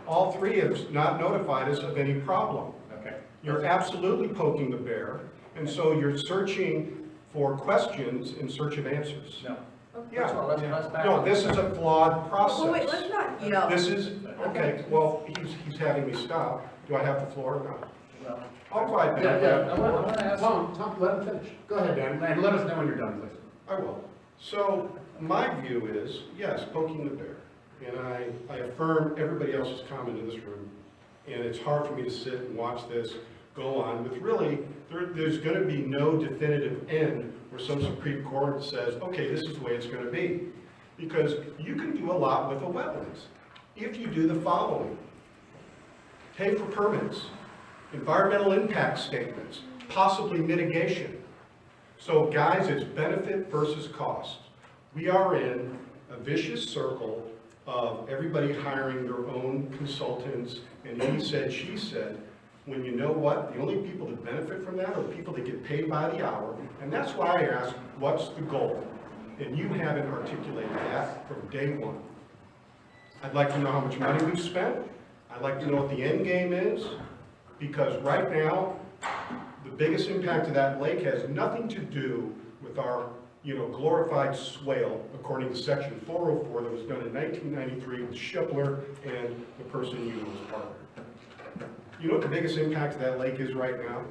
All three have not notified us of any problem. Okay. You're absolutely poking the bear, and so you're searching for questions in search of answers. No. Yeah. First of all, let's back No, up. this is a flawed process. Well, wait, let's not yell. This is, okay, well, he's having me stop. Do I have the floor or not? Well, I'll quiet Yeah, down. I want to ask. Tom, let him finish. Go ahead, Dan, and let us know when you're done, please. I will. So my view is, yes, poking the bear. And I affirm everybody else's comment in this room. And it's hard for me to sit and watch this go on with really, there's going to be no definitive end where some Supreme Court says, okay, this is the way it's going to be. Because you can do a lot with a wetlands if you do the following. Pay for permits, environmental impact statements, possibly mitigation. So guys, it's benefit versus cost. We are in a vicious circle of everybody hiring their own consultants, and he said, she said, when you know what, the only people that benefit from that are the people that get paid by the hour, and that's why I asked, what's the goal? And you haven't articulated that from day one. I'd like to know how much money we've spent. I'd like to know what the end game is, because right now, the biggest impact of that lake has nothing to do with our glorified swale, according to section 404 that was done in 1993 with Shipler and the person you know as partner. You know what the biggest impact of that lake is right now?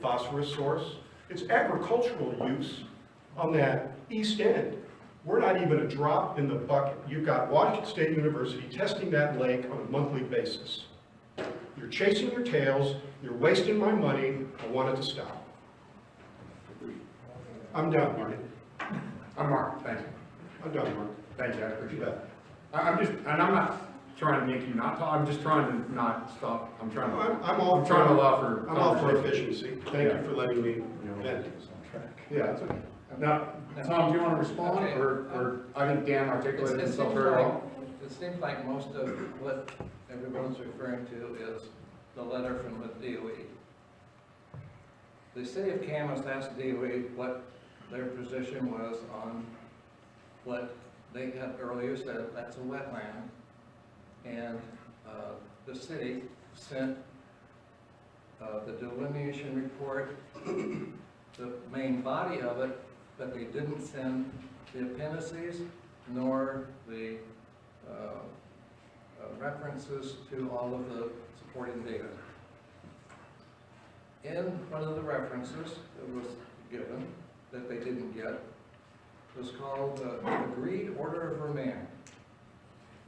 Phosphorus source. It's agricultural use on that east end. We're not even a drop in the bucket. You've got Washington State University testing that lake on a monthly basis. You're chasing your tails, you're wasting my money, I want it to stop. I'm done, Marty. I'm Mark, thank you. I'm done, Mark. Thank you, I appreciate You that. bet. I'm not trying to make you not talk, I'm just trying to not stop, I'm trying to. I'm all I'm trying to allow for. I'm all for conversation. efficiency. Thank you for letting me vent. Yeah, that's okay. Now, Tom, do you want to respond, Okay. or I think Dan articulated himself very well? It seems like most of what everyone's referring to is the letter from the DOE. The city of Camas asked DOE what their position was on what they had earlier said, that's a wetland. And the city sent the delineation report, the main body of it, but they didn't send the appendices nor the references to all of the supporting data. In one of the references that was given, that they didn't get, was called the Agreed Order of Remand,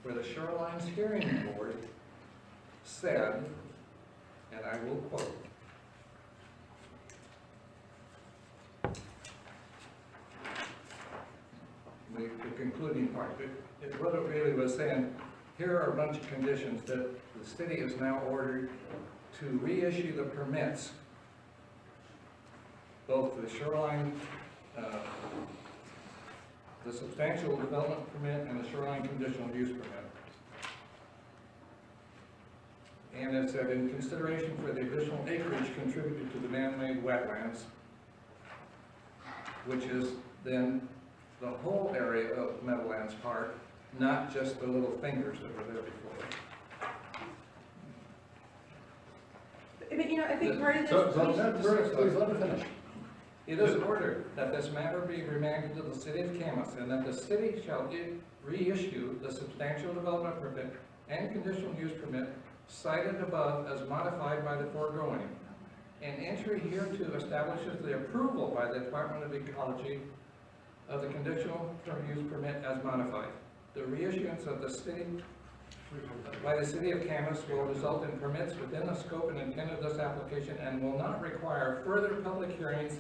where the Shoreline Steering Board said, and I will quote, the concluding part, what it really was saying, here are a bunch of conditions that the city is now ordered to reissue the permits, both the shoreline, the substantial development permit and the shoreline conditional use permit. And it said, in consideration for the additional acreage contributed to the man-made wetlands, which is then the whole area of Meadowlands Park, not just the little fingers that were there before. But, you know, I think part of this. Please let me finish. It is ordered that this matter be remanded to the city of Camas, and that the city shall reissue the substantial development permit and conditional use permit cited above as modified by the foregoing. An entry hereto establishes the approval by the Department of Ecology of the conditional use permit as modified. The reissuance of the city by the city of Camas will result in permits within the scope and intent of this application and will not require further public hearings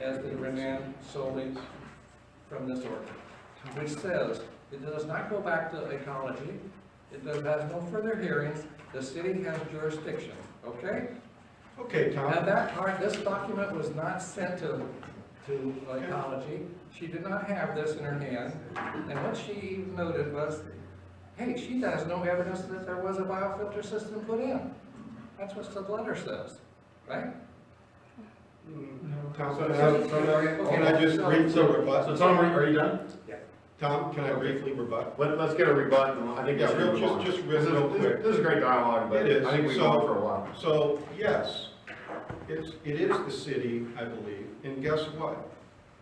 as the remand solely from this order, which says it does not go back to ecology, has no further hearings, the city has jurisdiction, okay? Okay, Now Tom. that part, this document was not sent to ecology, she did not have this in her hand, and what she noted was, hey, she has no evidence that there was a biofilter system put in. That's what the letter says, right? Tom, can I just briefly rebut? So Tom, are you done? Tom, can I briefly rebut? Let's get a rebut, and I think Yeah, that's real, move on. just This is- real quick. This is a great dialogue, but It is. I think we've So- gone for a while. So, yes, it is the city, I believe, and guess what?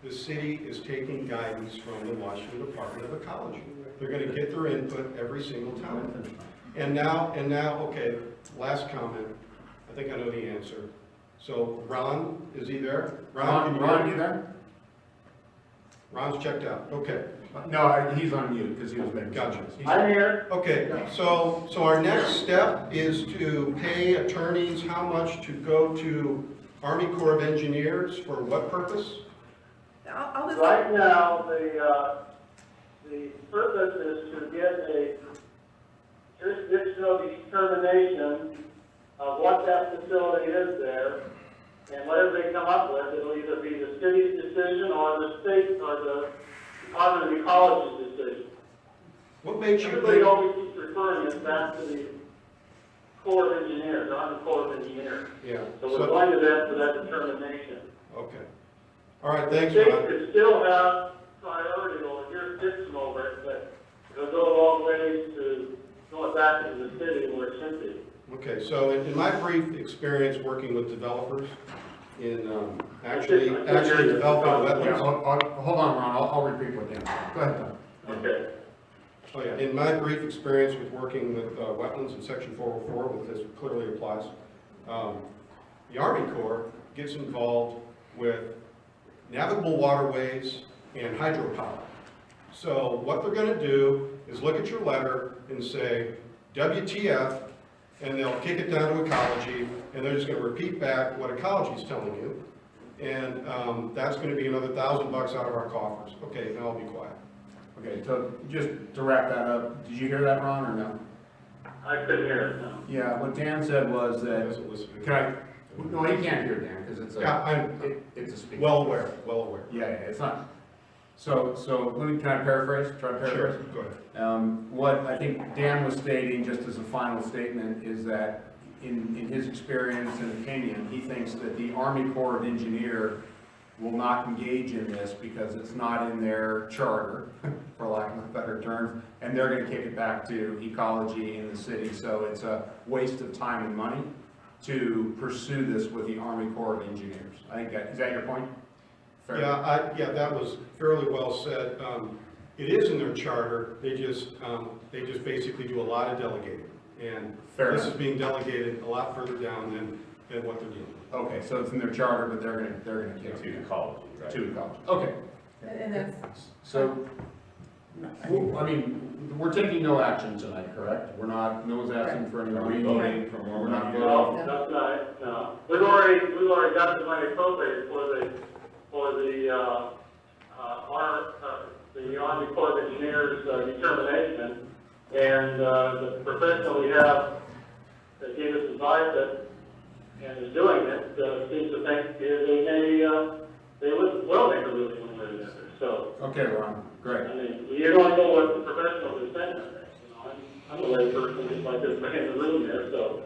The city is taking guidance from the Washington Department of Ecology. They're gonna get their input every single time. And now, okay, last comment, I think I know the answer. So, Ron, is he there? can you hear Ron, me? you there? Ron's checked out, okay. No, he's on mute because he was making. Gotcha. I'm here. Okay, so our next step is to pay attorneys how much to go to Army Corps of Engineers for what purpose? I'll just. Right now, the purpose is to get a jurisdictional determination of what that facility is there, and whatever they come up with, it'll either be the city's decision or the state or the Department of Ecology's decision. What makes you Everybody think, always keeps referring it back to the Corps of Engineers, Army Corps of Engineers. yeah, So we're going to that for that determination. okay. All right, The thanks, state Ron. could still have priority over jurisdiction over it, but it'll go a long ways to going back into the city where it should be. Okay, so in my brief experience working with developers in actually developing Yeah, wetlands. hold on, Ron, I'll repeat what Dan said. Go ahead, Tom. Okay. Oh, yeah, in my brief experience with working with wetlands in section 404, which this clearly applies, the Army Corps gets involved with navigable waterways and hydropower. So what they're gonna do is look at your letter and say, WTF, and they'll kick it down to ecology, and they're just gonna repeat back what ecology's telling you. And that's gonna be another $1,000 out of our coffers. Okay, now I'll be quiet. Okay, so just to wrap that up, did you hear that, Ron, or no? I couldn't hear it, no. Yeah, what Dan said was He that, doesn't listen. can I, no, he can't hear Dan, because it's Yeah, a, I'm it's a speaker. well aware, well aware. Yeah, it's not, so, let me, can I paraphrase, try to Sure, paraphrase? go ahead. What I think Dan was stating, just as a final statement, is that in his experience and opinion, he thinks that the Army Corps of Engineer will not engage in this because it's not in their charter, for lack of better terms, and they're gonna kick it back to ecology in the city, so it's a waste of time and money to pursue this with the Army Corps of Engineers. I think that, is that your point? Fair. Yeah, that was fairly well said. It is in their charter, they just basically do a lot of delegating. And Fair this enough. is being delegated a lot further down than what they're doing. Okay, so it's in their charter, but they're gonna kick To it ecology, right? to ecology. Okay. And that's, So, I mean, we're taking no action tonight, correct? We're not, no one's asking for any. Are we voting for more We're not money? No, voting. that's not, no. We've already got the money appropriated for the Army Corps of Engineers determination. And the professional we have that gave us advice and is doing it, seems to think they will make a ruling one way or the other. So, Okay, Ron, great. I mean, you don't know what the professional is saying. You know, I'm a lay person, just like this man in the room there, so,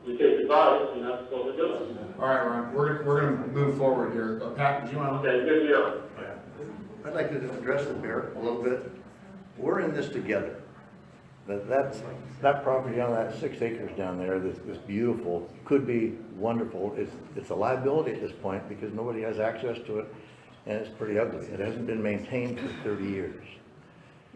we take advice, and that's what we're doing. All right, Ron, we're gonna move forward here. Pat, do you want to? Okay, good deal. I'd like to address the bear a little bit. we're in this together. That property on that 6 acres down there, this beautiful, could be wonderful. It's a liability at this point because nobody has access to it, and it's pretty ugly. It hasn't been maintained for 30 years.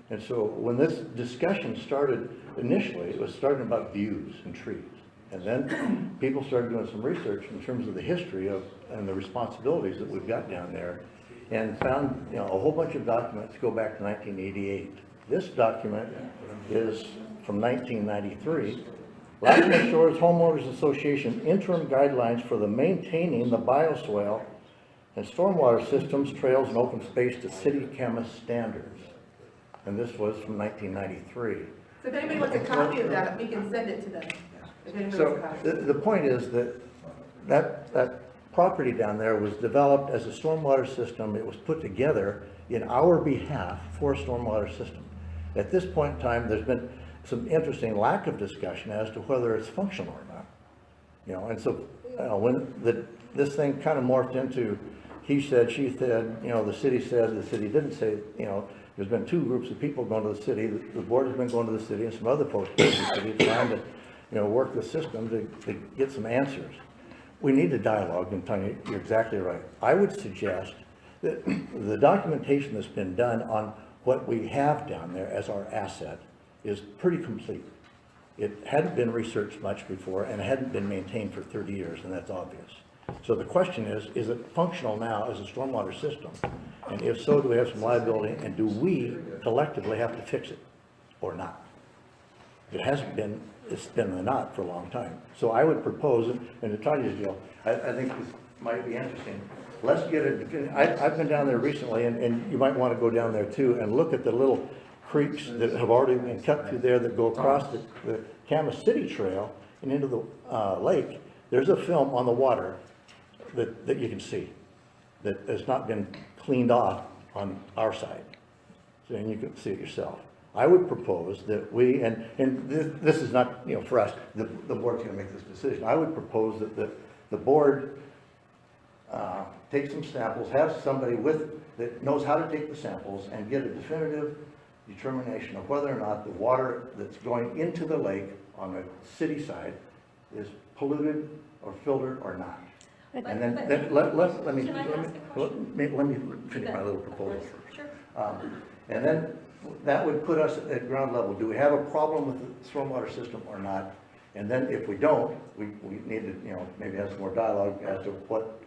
And so when this discussion started, initially, it was starting about views and trees. And then people started doing some research in terms of the history of, and the responsibilities that we've got down there, and found, a whole bunch of documents go back to 1988. This document is from 1993. Lackawanna Shores Homeowners Association interim guidelines for the maintaining the bioswale and stormwater systems, trails, and open space to city chemist standards. And this was from 1993. So if anybody wants a copy of that, we can send it to them. If anybody So wants a copy. the point is that property down there was developed as a stormwater system. It was put together in our behalf for a stormwater system. At this point in time, there's been some interesting lack of discussion as to whether it's functional or not. And so when this thing kind of morphed into he said, she said, the city said, the city didn't say, there's been two groups of people going to the city. The board has been going to the city, and some other folks going to the city trying to work the system to get some answers. We need a dialogue, and Tanya, you're exactly right. I would suggest that the documentation that's been done on what we have down there as our asset is pretty complete. It hadn't been researched much before, and it hadn't been maintained for 30 years, and that's obvious. So the question is it functional now as a stormwater system? And if so, do we have some liability, and do we collectively have to fix it or not? It hasn't been, it's been a not for a long time. So I would propose, and to Tanya's deal, I think this might be interesting. Let's get it, I've been down there recently, and you might want to go down there too, and look at the little creeks that have already been cut through there that go across the Camas City Trail and into the lake. There's a film on the water that you can see that has not been cleaned off on our side. So, and you can see it yourself. I would propose that we, and this is not, for us, the board's going to make this decision. I would propose that the board take some samples, have somebody that knows how to take the samples and get a definitive determination of whether or not the water that's going into the lake on the city side is polluted or filtered or not. And then let me finish my little proposal first. Sure. And then that would put us at ground level. Do we have a problem with the stormwater system or not? And then if we don't, we need to, maybe have some more dialogue as to what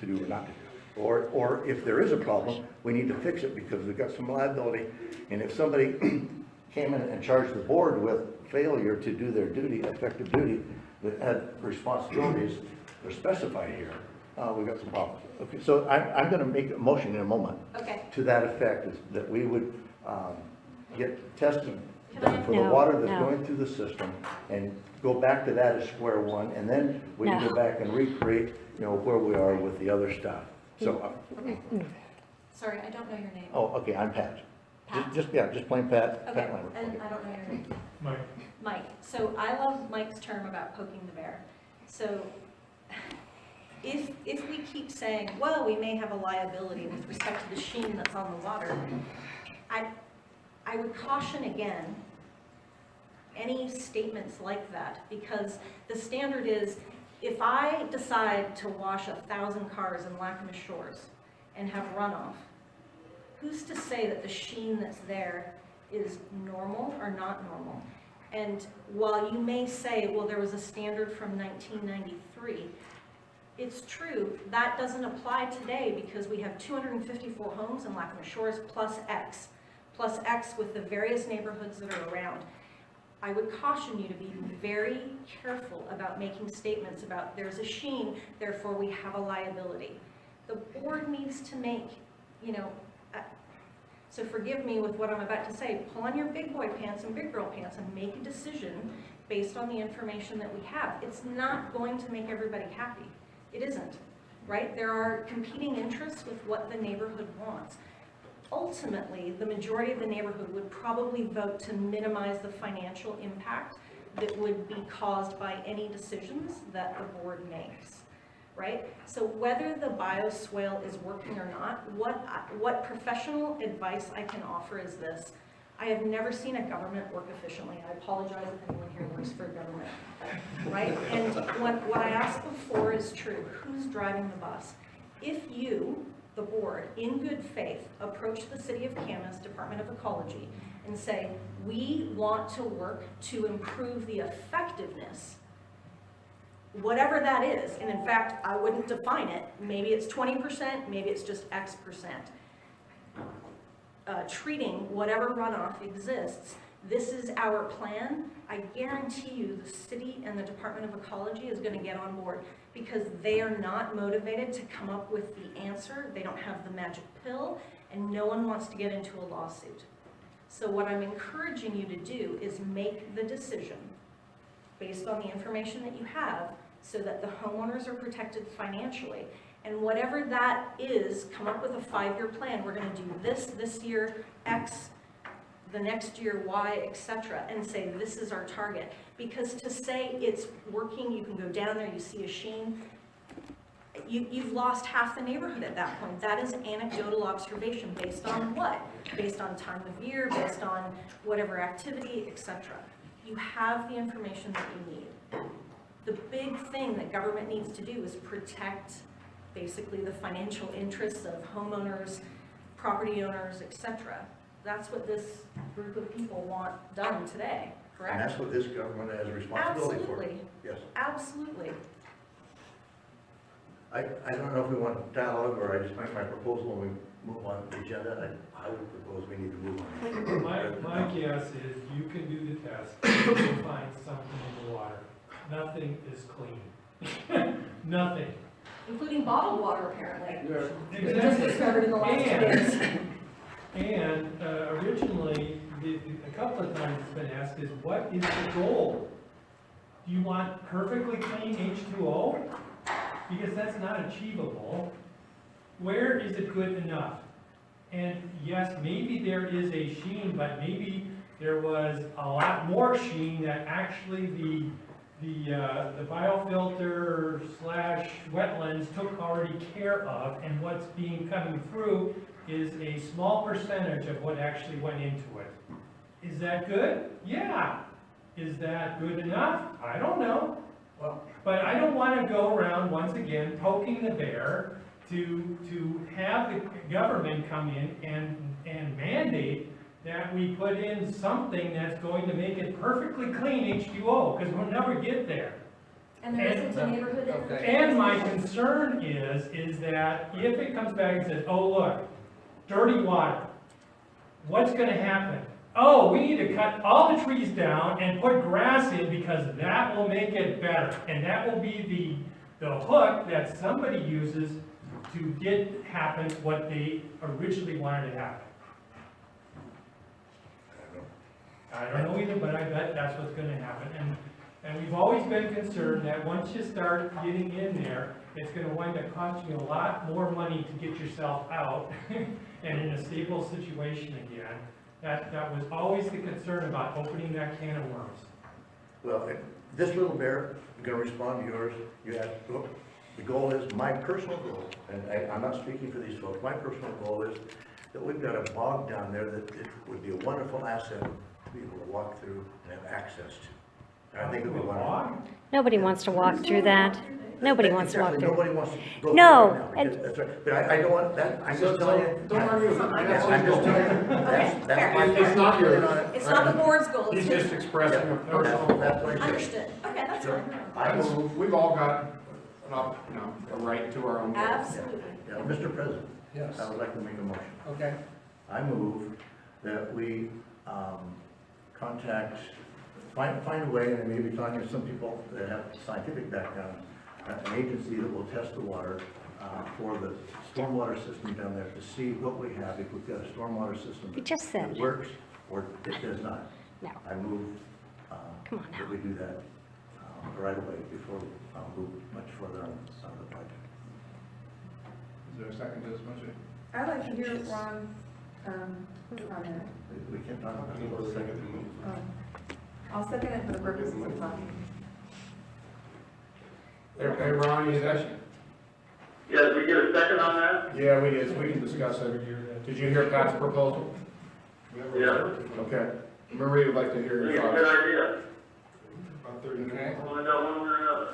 to do or not to do. Or if there is a problem, we need to fix it because we've got some liability. And if somebody came in and charged the board with failure to do their duty, effective duty, that had responsibilities that are specified here, we've got some problems. Okay, so I'm going to make a motion in a moment to that effect, is that we would get testing done for the water that's going through the system and go back to that as square one, and then we can go back and recreate, where we are with the other stuff. So, Sorry, I don't know your name. oh, okay, I'm Pat. Pat? Just plain Pat. Okay, Pat Lambert. and I don't know your name. Mike. Mike. So I love Mike's term about poking the bear. So if we keep saying, well, we may have a liability with respect to the sheen that's on the water, I would caution again any statements like that, because the standard is, if I decide to wash 1,000 cars in Lackawanna Shores and have runoff, who's to say that the sheen that's there is normal or not normal? And while you may say, well, there was a standard from 1993, it's true, that doesn't apply today because we have 254 homes in Lackawanna Shores plus X with the various neighborhoods that are around. I would caution you to be very careful about making statements about there's a sheen, therefore we have a liability. The board needs to make, so forgive me with what I'm about to say, pull on your big boy pants and big girl pants and make a decision based on the information that we have. It's not going to make everybody happy. It isn't, right? There are competing interests with what the neighborhood wants. Ultimately, the majority of the neighborhood would probably vote to minimize the financial impact that would be caused by any decisions that the board makes, right? So whether the bioswale is working or not, what professional advice I can offer is this. I have never seen a government work efficiently. I apologize if anyone here works for government, right? And what I asked before is true. Who's driving the bus? If you, the board, in good faith, approach the City of Camas Department of Ecology and say, we want to work to improve the effectiveness, whatever that is, and in fact, I wouldn't define it, maybe it's 20%, maybe it's just X percent, treating whatever runoff exists, this is our plan. I guarantee you the city and the Department of Ecology is going to get on board because they are not motivated to come up with the answer. They don't have the magic pill, and no one wants to get into a lawsuit. So what I'm encouraging you to do is make the decision based on the information that you have so that the homeowners are protected financially. And whatever that is, come up with a 5-year plan. We're going to do this year, X, the next year, Y, etc., and say this is our target. Because to say it's working, you can go down there, you see a sheen, you've lost half the neighborhood at that point. That is anecdotal observation based on what? Based on time of year, based on whatever activity, etc. You have the information that you need. The big thing that government needs to do is protect basically the financial interests of homeowners, property owners, etc. That's what this group of people want done today, correct? And that's what this government has responsibility for. Absolutely. Yes. Absolutely. I don't know if we want dialogue or I just make my proposal and we move on to the agenda. I would propose we need to move on. My guess is you can do the test, you'll find something in the water. Nothing is clean. Nothing. Including bottled water, apparently. We just Exactly. discovered in the last 2 days. And originally, a couple of times it's been asked is, what is the goal? Do you want perfectly clean H2O? Because that's not achievable. Where is it good enough? And yes, maybe there is a sheen, but maybe there was a lot more sheen that actually the biofilter / wetlands took already care of, and what's coming through is a small percentage of what actually went into it. Is that good? Yeah. Is that good enough? I don't know. But I don't want to go around, once again, poking the bear to have the government come in and mandate that we put in something that's going to make it perfectly clean H2O, because we'll never get there. And there isn't a neighborhood in the And my concern is that if it comes back and says, oh, look, dirty water, what's going to happen? Oh, we need to cut all the trees down and put grass in because that will make it better. And that will be the hook that somebody uses to get happen what they originally wanted to happen. I don't know either, but I bet that's what's going to happen. And we've always been concerned that once you start getting in there, it's going to wind up costing you a lot more money to get yourself out and in a stable situation again. That was always the concern about opening that can of worms. Well, this little bear, I'm going to respond to yours. You asked, look, the goal is, my personal goal, and I'm not speaking for these folks, my personal goal is that we've got a bog down there that it would be a wonderful asset to be able to walk through and have access to. And I think it would be wonderful. Nobody wants to walk through that. Nobody wants to walk Exactly, through. nobody wants to go No, through it now, because that's right. But I don't want that, I'm just telling you. Don't argue with it. I'm just telling you, that's my. It's not yours. It's not the board's goal, it's He's just his. expressing a That's personal. that's what I said. Understood. Okay, that's fine. I move, We've all got a right to our own. voice. Absolutely. yeah, Mr. President, Yes. I would like to make a motion. Okay. I move that we contact, find a way, and maybe talking to some people that have scientific background, an agency that will test the water for the stormwater system down there to see what we have, if we've got a stormwater system You just said. that works or it does not. No. I move Come on now. that we do that right away before we move much further on the project. Is there a second to this motion? I'd like to hear Ron, comment. We can't talk about it. I'll second it for the purposes of talking. Hey, Ron, you there? Yeah, did we get a second on that? Yeah, we did, so we can discuss it. Did you hear Pat's proposal? We have a Yeah. reserve. Okay. Marie would like to hear I think your it's a thoughts. good idea. About 30 Okay. minutes. Find out one way or another.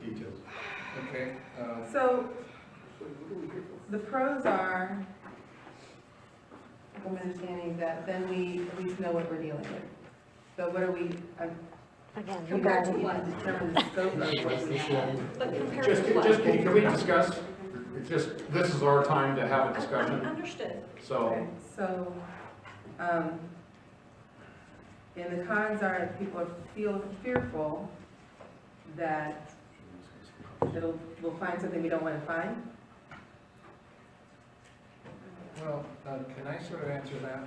Details. Okay, So, the pros are, if I'm understanding that, then we at least know what we're dealing with. So what are we, Again, we compared to got- even determine the scope of what we have? But compared Just, to what? just, can we discuss, just, this is our time to have a discussion, Understood. so, Okay, so, and the cons are that people feel fearful that we'll find something we don't want to find. well, can I sort of answer that?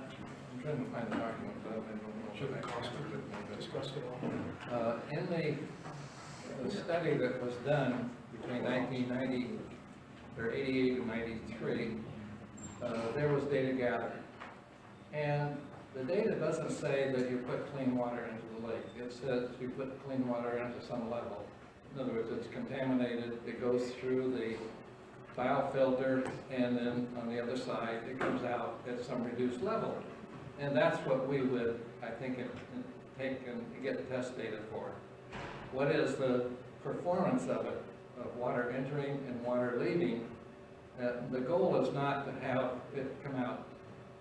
I'm trying to find the document, but I don't know. Should the cost be discussed at all? In the study that was done between 1990, or 88 and 93, there was data gathered. And the data doesn't say that you put clean water into the lake. It says you put clean water into some level. In other words, it's contaminated, it goes through the biofilter, and then on the other side, it comes out at some reduced level. And that's what we would, I think, take and get test data for. What is the performance of it, of water entering and water leaving? The goal is not to have it come out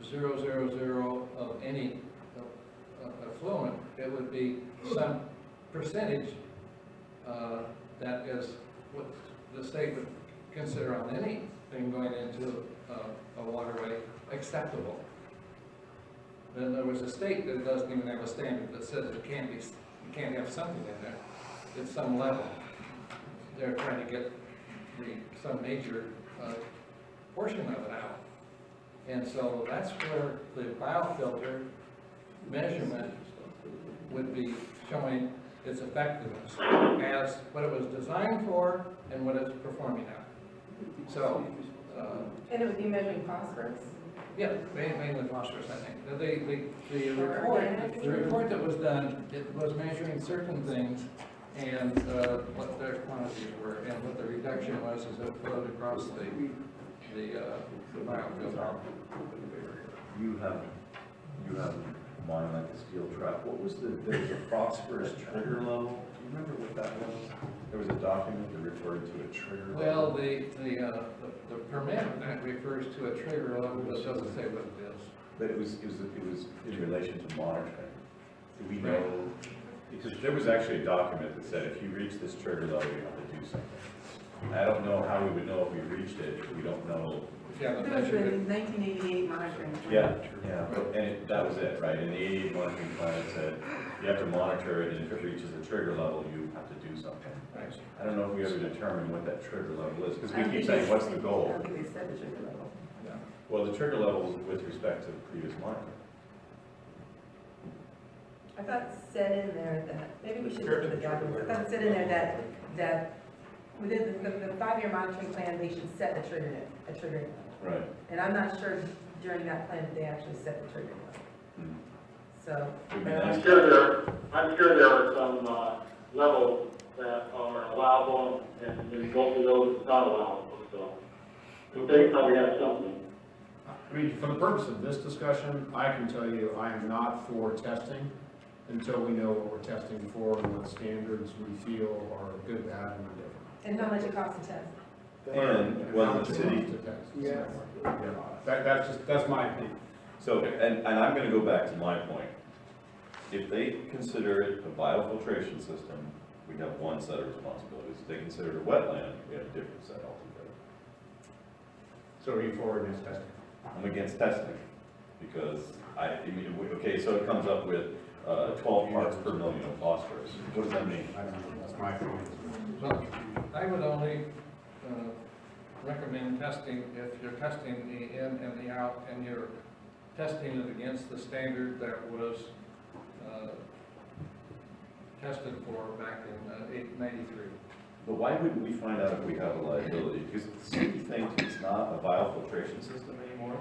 000 of any effluent. It would be some percentage that is what the state would consider on anything going into a waterway acceptable. Then there was a state that doesn't even have a standard that says it can't be, you can't have something in there at some level. They're trying to get some major portion of it out. And so that's where the biofilter measurement would be showing its effectiveness as what it was designed for and what it's performing at. So, And it would be measuring phosphorus? yeah, mainly phosphorus, I think. The report that was done, it was measuring certain things and what their quantities were and what the reduction was as it flowed across the biofilter. You have mine like a steel trap. What was there was a phosphorus trigger level? Do you remember what that was? There was a document that referred to a trigger level. Well, the permit that refers to a trigger level, but doesn't say what it is. But it was in relation to monitoring. Do we know, because there was actually a document that said if you reach this trigger level, you have to do something. I don't know how we would know if we reached it if we don't know. Yeah, There was the 1988 monitoring. Yeah, that was it, right? And the 88 monitoring plan said you have to monitor it, and if it reaches a trigger level, you have to do something. Right. I don't know if we ever determined what that trigger level is, because I we don't keep think saying, what's the goal? I don't think they said the trigger level. Well, the trigger level is with respect to previous monitoring. I thought it said in there that, maybe we should look at the documents, I thought it said in there that within the 5-year monitoring plan, they should set a trigger. Right. And I'm not sure during that plan that they actually set the trigger level. So, Would be I'm nice. sure there are some levels that are allowable, and in both of those, it's not allowable, so they probably have something. I mean, for the purpose of this discussion, I can tell you I am not for testing until we know what we're testing for and what standards we feel are good, bad, and indifferent. and how much it costs to test? And How whether much the it city, costs to test. Yeah. That's my opinion. so, and I'm gonna go back to my point. If they consider it a biofiltration system, we have one set of responsibilities. If they consider it a wetland, we have a different set altogether. So are you for against testing? I'm against testing, because okay, so it comes up with 12 parts per million of phosphorus. What does that mean? I don't know, that's my opinion. So I would only recommend testing if you're testing the in and the out, and you're testing it against the standard that was tested for back in 93. But why wouldn't we find out if we have a liability? Because the city thinks it's not a biofiltration system anymore.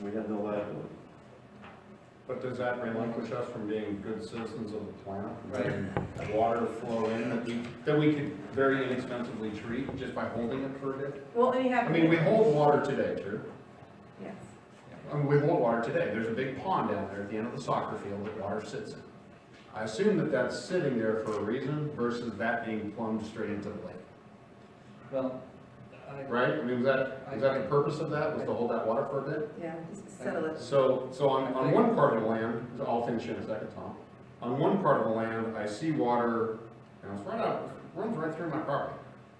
We have no liability. But does that relinquish us from being good citizens of the planet, letting water flow in that we could very inexpensively treat just by holding it for a bit? Well, and you have. I mean, we hold water today, true? Yes. I mean, we hold water today. There's a big pond down there at the end of the soccer field that water sits in. I assume that that's sitting there for a reason versus that being plumbed straight into the lake. Well, Right? I mean, was that the purpose of that, was to hold that water for a bit? Yeah, just settle it. So on one part of the land, I'll finish in a second, Tom. On one part of the land, I see water, and it's runs right through my property.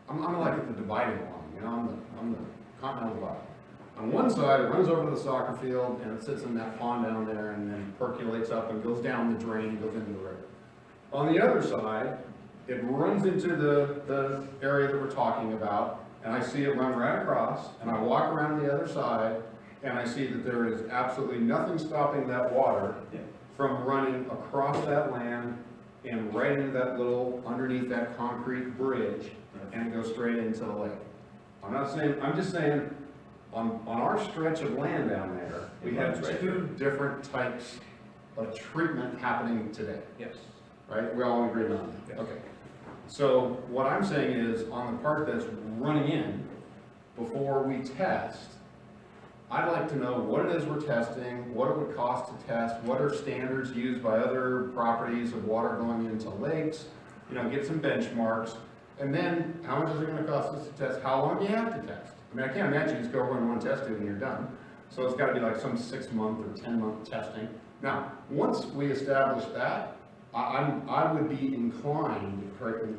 I'm like at the dividing line, you know, I'm the continental divide. On one side, it runs over to the soccer field, and it sits in that pond down there, and then percolates up and goes down the drain, goes into the river. On the other side, it runs into the area that we're talking about, and I see it run right across, and I walk around the other side, and I see that there is absolutely nothing stopping that water from running across that land and right into that little, underneath that concrete bridge, and go straight into the lake. I'm just saying, on our stretch of land down there, we have two different types of treatment happening today. yes. Right? We all agree on that? Okay. So what I'm saying is, on the part that's running in, before we test, I'd like to know what it is we're testing, what it would cost to test, what are standards used by other properties of water going into lakes, you know, get some benchmarks, and then how much is it gonna cost us to test, how long do you have to test? I mean, I can't imagine you just go run one test tube and you're done. So it's gotta be like some 6-month or 10-month testing. Now, once we establish that, I would be inclined,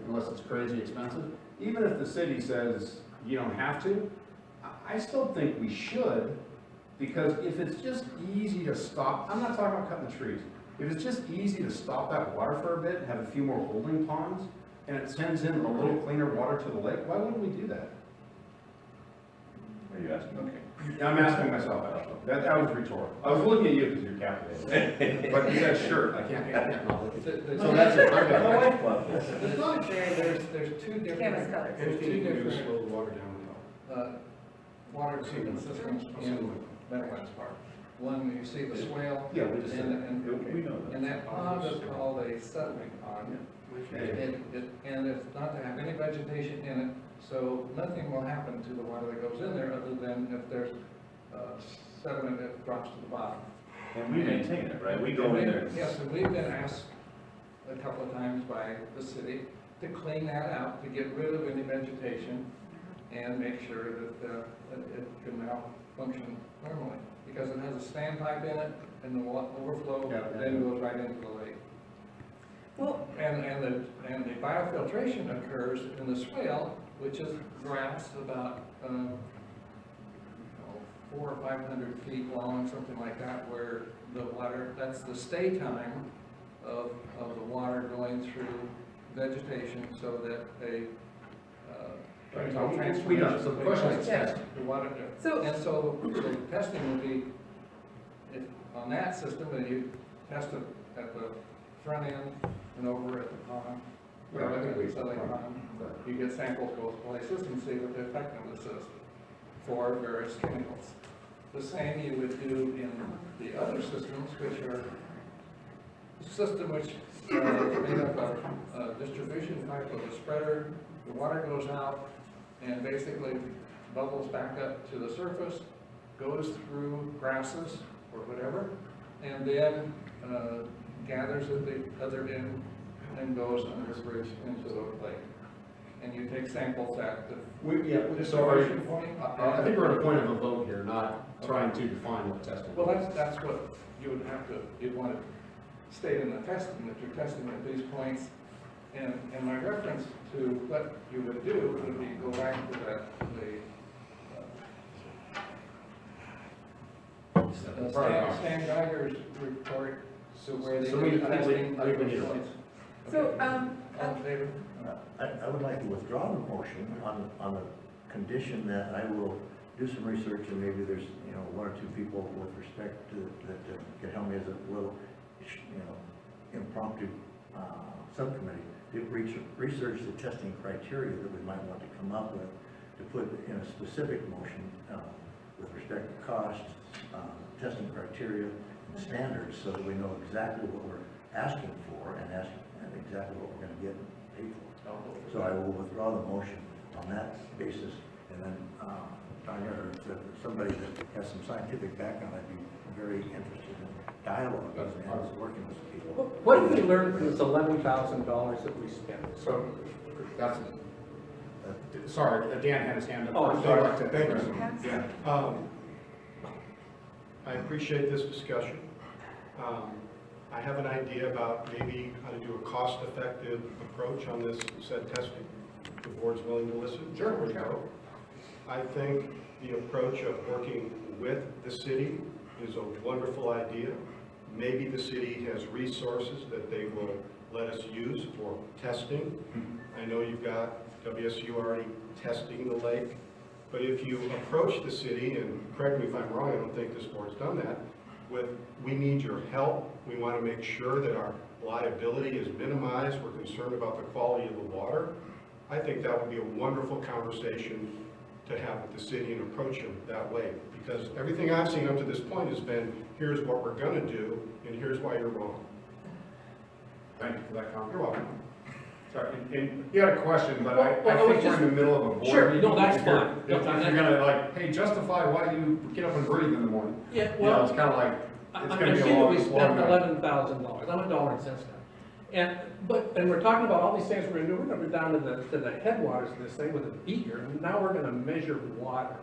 unless it's crazy expensive, even if the city says you don't have to, I still think we should, because if it's just easy to stop, I'm not talking about cutting the trees. If it's just easy to stop that water for a bit and have a few more holding ponds, and it sends in a little cleaner water to the lake, why wouldn't we do that? Are you asking? Okay. I'm asking myself, actually. That was rhetorical. I was looking at you because you're captivated. But you said shirt, I can't not look at it. So that's it, okay. My wife loved this. There's two different. Canvas colors. There's two different, Slow the water down. water treatment systems in Meadowlands Park. One, you see the swale. Yeah, we just said and, We know that. and that pond is called a settling pond. And it's not to have any vegetation in it, so nothing will happen to the water that goes in there other than if there's sediment that drops to the bottom. And we maintain it, right? We go in there. Yes, and we've been asked a couple of times by the city to clean that out, to get rid of any vegetation and make sure that it can now function normally. Because it has a standpipe in it and the overflow then goes right into the lake. Well, And the biofiltration occurs in the swale, which is grass about 400 or 500 feet long, something like that, where the water, that's the stay time of the water going through vegetation so that a We know, so the question is Yeah. testing. the water, So- and so testing would be, if, on that system, then you test it at the front end and over at the pond. Yeah, I think we- Southern pond. You get samples both places and see what the effectiveness is for various chemicals. The same you would do in the other systems, which are a system which made up of a distribution pipe with a spreader. The water goes out and basically bubbles back up to the surface, goes through grasses or whatever, and then gathers at the other end and goes under the bridge into the lake. And you take samples at the distribution point. I think we're at a point of a vote here, not trying to define what testing. Well, that's what you would have to, you'd want to state in the testing, that you're testing at these points. And my reference to what you would do would be go back to Stan Geiger's report, so where they So we- do I think we- testing. I think we need a vote. So, All in favor? I would like to withdraw the motion on the condition that I will do some research and maybe there's, you know, one or two people with respect to, that can help me as a little, you know, impromptu subcommittee to research the testing criteria that we might want to come up with to put in a specific motion with respect to cost, testing criteria, standards so that we know exactly what we're asking for and exactly what we're gonna get paid for. So I will withdraw the motion on that basis, and then, Tanya, or if somebody that has some scientific background, I'd be very interested in dialogue and working with people. What did we learn from this $11,000 that we spent? So, that's, sorry, Dan had his hand up. Oh, I'm first. sorry. Thank you. Yeah. I appreciate this discussion. I have an idea about maybe how to do a cost-effective approach on this said testing. If the board's willing to listen. Sure, we go. I think the approach of working with the city is a wonderful idea. Maybe the city has resources that they will let us use for testing. I know you've got WSU already testing the lake, but if you approach the city, and correct me if I'm wrong, I don't think this board's done that, with, we need your help, we want to make sure that our liability is minimized, we're concerned about the quality of the water, I think that would be a wonderful conversation to have with the city and approach them that way. Because everything I've seen up to this point has been, here's what we're going to do, and here's why you're wrong. Thank you for that comment. You're welcome. Sorry, and you had a question, but I Well, think we're in the middle of a board Sure, meeting. no, that's If you're- fine. If you're gonna like, hey, justify why you get up and breathe in the morning. Yeah, You know, well, it's kind of like, I it's gonna be a see that we long, spent long night. $11,000, I'm a dollar and cents now. And we're talking about all these things we're gonna do, we're gonna go down to the headwaters of this thing with a beaker, and now we're gonna measure water.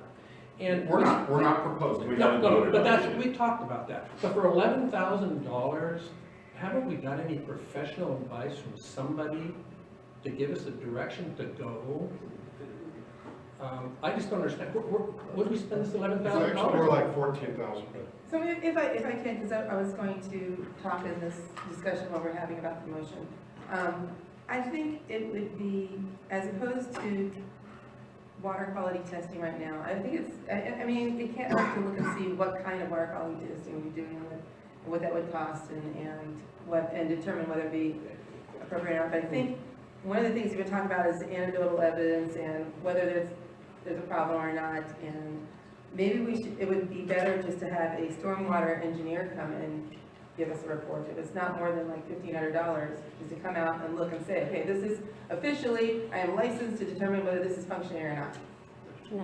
And We're not proposing. No, but that's, we talked about that. But for $11,000, haven't we got any professional advice from somebody to give us a direction to go? I just don't understand, what do we spend this It's actually $11,000? more like 14,000. So if I can, because I was going to talk in this discussion while we're having about the motion. I think it would be, as opposed to water quality testing right now, I think it's, I mean, it can't hurt to look and see what kind of water quality testing we're doing and what that would cost and determine whether it be appropriate or not. But I think one of the things we've been talking about is anecdotal evidence and whether there's a problem or not. And maybe it would be better just to have a stormwater engineer come and give us a report. If it's not more than like $1,500, just to come out and look and say, okay, this is officially, I am licensed to determine whether this is functioning or not.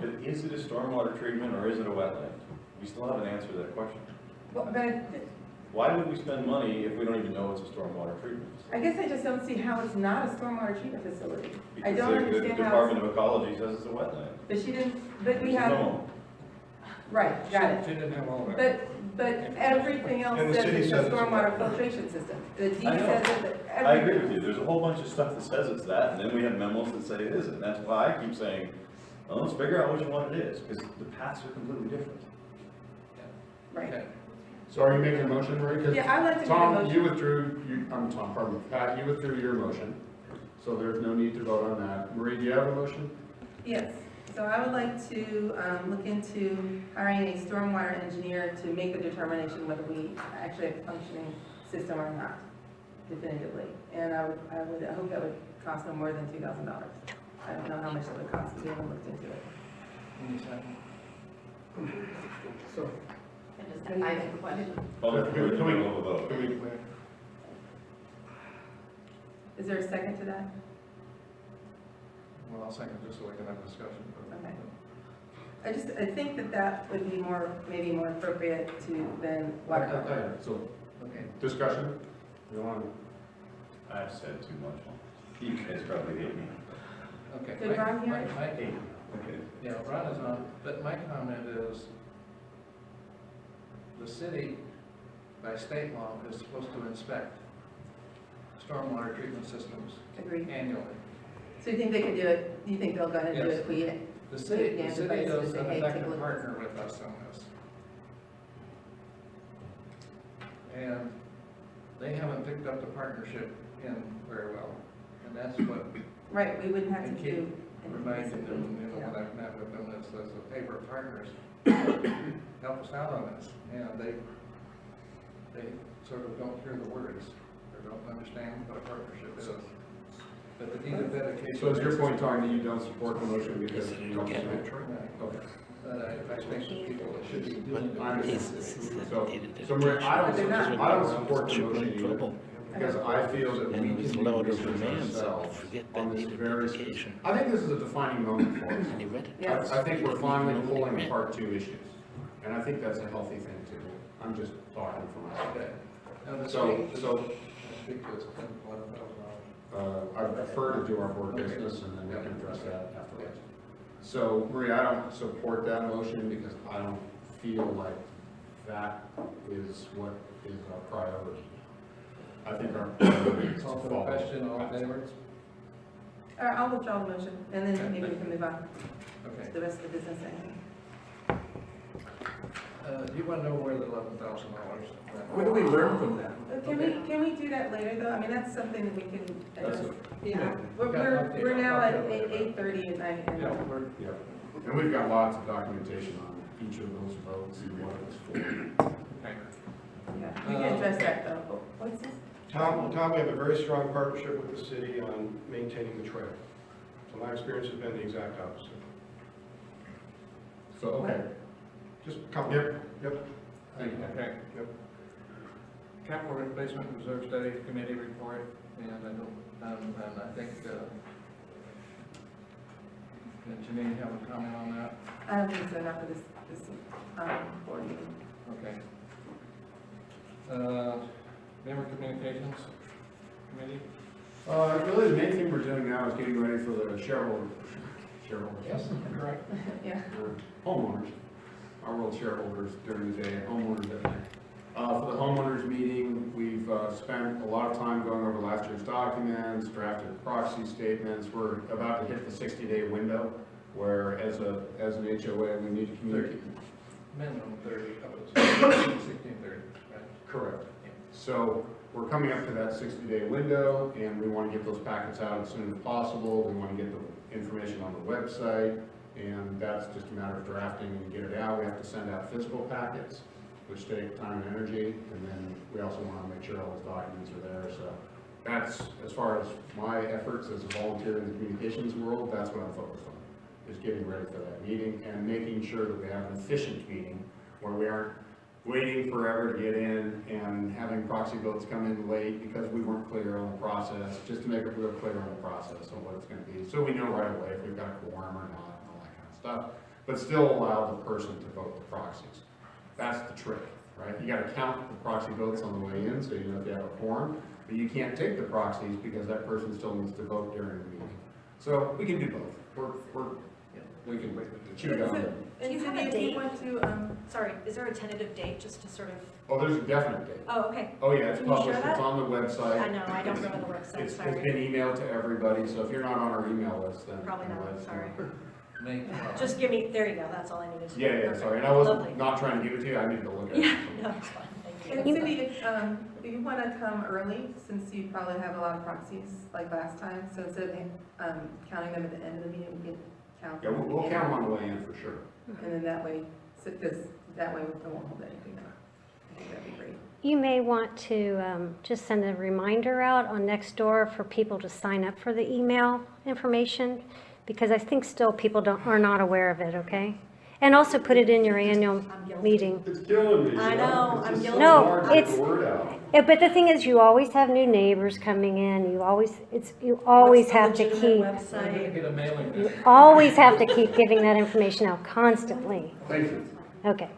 But is it a stormwater treatment or is it a wetland? We still haven't answered that question. Well, but Why would we spend money if we don't even know it's a stormwater treatment? I guess I just don't see how it's not a stormwater treatment facility. I Because don't the understand how Department of Ecology says it's a wetland. But she didn't, but we There's have, no- right, got it. She didn't have all that. But everything else And the says city it's a says it's a stormwater wetland. filtration system. The deed I know. says that I agree everything. with you. There's a whole bunch of stuff that says it's that, and then we have memos that say it isn't. That's why I keep saying, well, let's figure out which one it is, because the paths are completely different. Right. Okay. So are you making a motion, Marie? 'Cause Yeah, I'd like to make a Tom, motion. you withdrew, I'm Tom, pardon me. Pat, you withdrew your motion, so there's no need to vote on that. Marie, do you have a motion? Yes, so I would like to look into hiring a stormwater engineer to make the determination whether we actually have a functioning system or not, definitively. And I hope that would cost no more than $2,000. I don't know how much it would cost, because we haven't looked into it. Any second? So, I have a question. Well, we're in the middle of a vote. Is there a second to that? Well, I'll second just so we can have a discussion. Okay. I think that would be maybe more appropriate than water quality. So, Okay. discussion? You want I've said too much. You guys probably hate me. Okay. Did Ron hear it? Okay. Yeah, Ron is on, but my comment is, the city, by state law, is supposed to inspect stormwater treatment systems Agreed. annually. So you think they could do it, you think they'll go ahead and do it if we, The city Yeah, is advice to an say, hey, take a effective look. partner with us on this. And they haven't picked up the partnership in very well, and that's what right, we wouldn't have I to keep do. reminding them, Yeah. when I've met with them, as the paper partners, help us out on this, and they sort of don't hear the words, or don't understand what a partnership is. But the deed of dedication. So is your point, Tony, that you don't support the motion because you don't support it? Okay. I think the people that should be doing it. I understand. So Maria, I don't support the motion either, because I feel that we can do research ourselves on this very specific. I think this is a defining moment for us. Yes. I think we're finally pulling apart two issues, and I think that's a healthy thing too. I'm just talking for myself. Now, the So, state- so, Speak to us, $11,000. I prefer to do our board business and then we can address that afterwards. So, Maria, I don't support that motion because I don't feel like that is what is our priority. I think our priority is to Call for the follow. question, all in favor? All right, I'll withdraw the motion, and then maybe we can move on Okay. to the rest of the business. Do you want to know where the $11,000? What do we learn from that? Can we do that later, though? I mean, that's something that we can address. Yeah. We're now at 8:30 at night, and Yeah, we're, Yeah, and we've got lots of documentation on each of those votes and what it was for. okay. yeah, we can address that, though. Oh, what's this? Tom, we have a very strong partnership with the city on maintaining the trail. So my experience has been the exact opposite. So, okay, Just come. Yep. Yep. thank you. Okay. Yep. Capital Replacement Reserve Study Committee report, and I know, and I think, did Janine have a comment on that? I don't think so, not for this board meeting. Okay. Member Communications Committee? Really, the main thing we're doing now is getting ready for the shareholders. Yes, correct. Yeah. Homeowners, our world shareholders during the day, and homeowners at night. For the homeowners meeting, we've spent a lot of time going over last year's documents, drafted proxy statements. We're about to hit the 60-day window, where as an HOA, we need to communicate. Minimum 30, up to 1630, right? Correct. So we're coming up to that 60-day window, and we want to get those packets out as soon as possible. We want to get the information on the website, and that's just a matter of drafting and get it out. We have to send out physical packets, which take time and energy, and then we also want to make sure all those documents are there. So that's, as far as my efforts as a volunteer in the communications world, that's what I'm focused on, is getting ready for that meeting and making sure that we have an efficient meeting where we aren't waiting forever to get in and having proxy votes come in late because we weren't clear on the process, just to make it real clear on the process on what it's going to be. So we know right away if we've got a quorum or not and all that kind of stuff, but still allow the person to vote the proxies. That's the trick, right? You gotta count the proxy votes on the way in, so you know if you have a quorum, but you can't take the proxies because that person still needs to vote during the meeting. So we can do both. We can chew it on. Do you have a If you date? want to, Sorry, is there a tentative date, just to sort of, Oh, there's a definite date. oh, okay. Oh, yeah, it's Can you share published, it's that? on the website. I know, I don't remember the website, It's sorry. been emailed to everybody, so if you're not on our email list, then. Probably not, that's- sorry. May. Just give me, there you go, that's all I needed to know. Yeah, Perfect. sorry, and I Lovely. wasn't not trying to give it to you, I needed to look at it. Yeah, no, it's fine, thank and you. Cindy, if you want to come early, since you probably have a lot of proxies like last time, so instead of counting them at the end of the meeting, we can count Yeah, them. we'll count them on the way in for sure. And then that way, because that way we won't hold anything up. I think that'd be great. You may want to just send a reminder out on Nextdoor for people to sign up for the email information, because I think still people are not aware of it, okay? And also put it in your annual meeting. It's killing me. I know, I'm guilty. No, hard to get it's- the word out. But the thing is, you always have new neighbors coming in, you always have to What's the keep, legitimate We're gonna website? get a mailing you list. always have to keep giving that information out constantly. Thank you. Okay.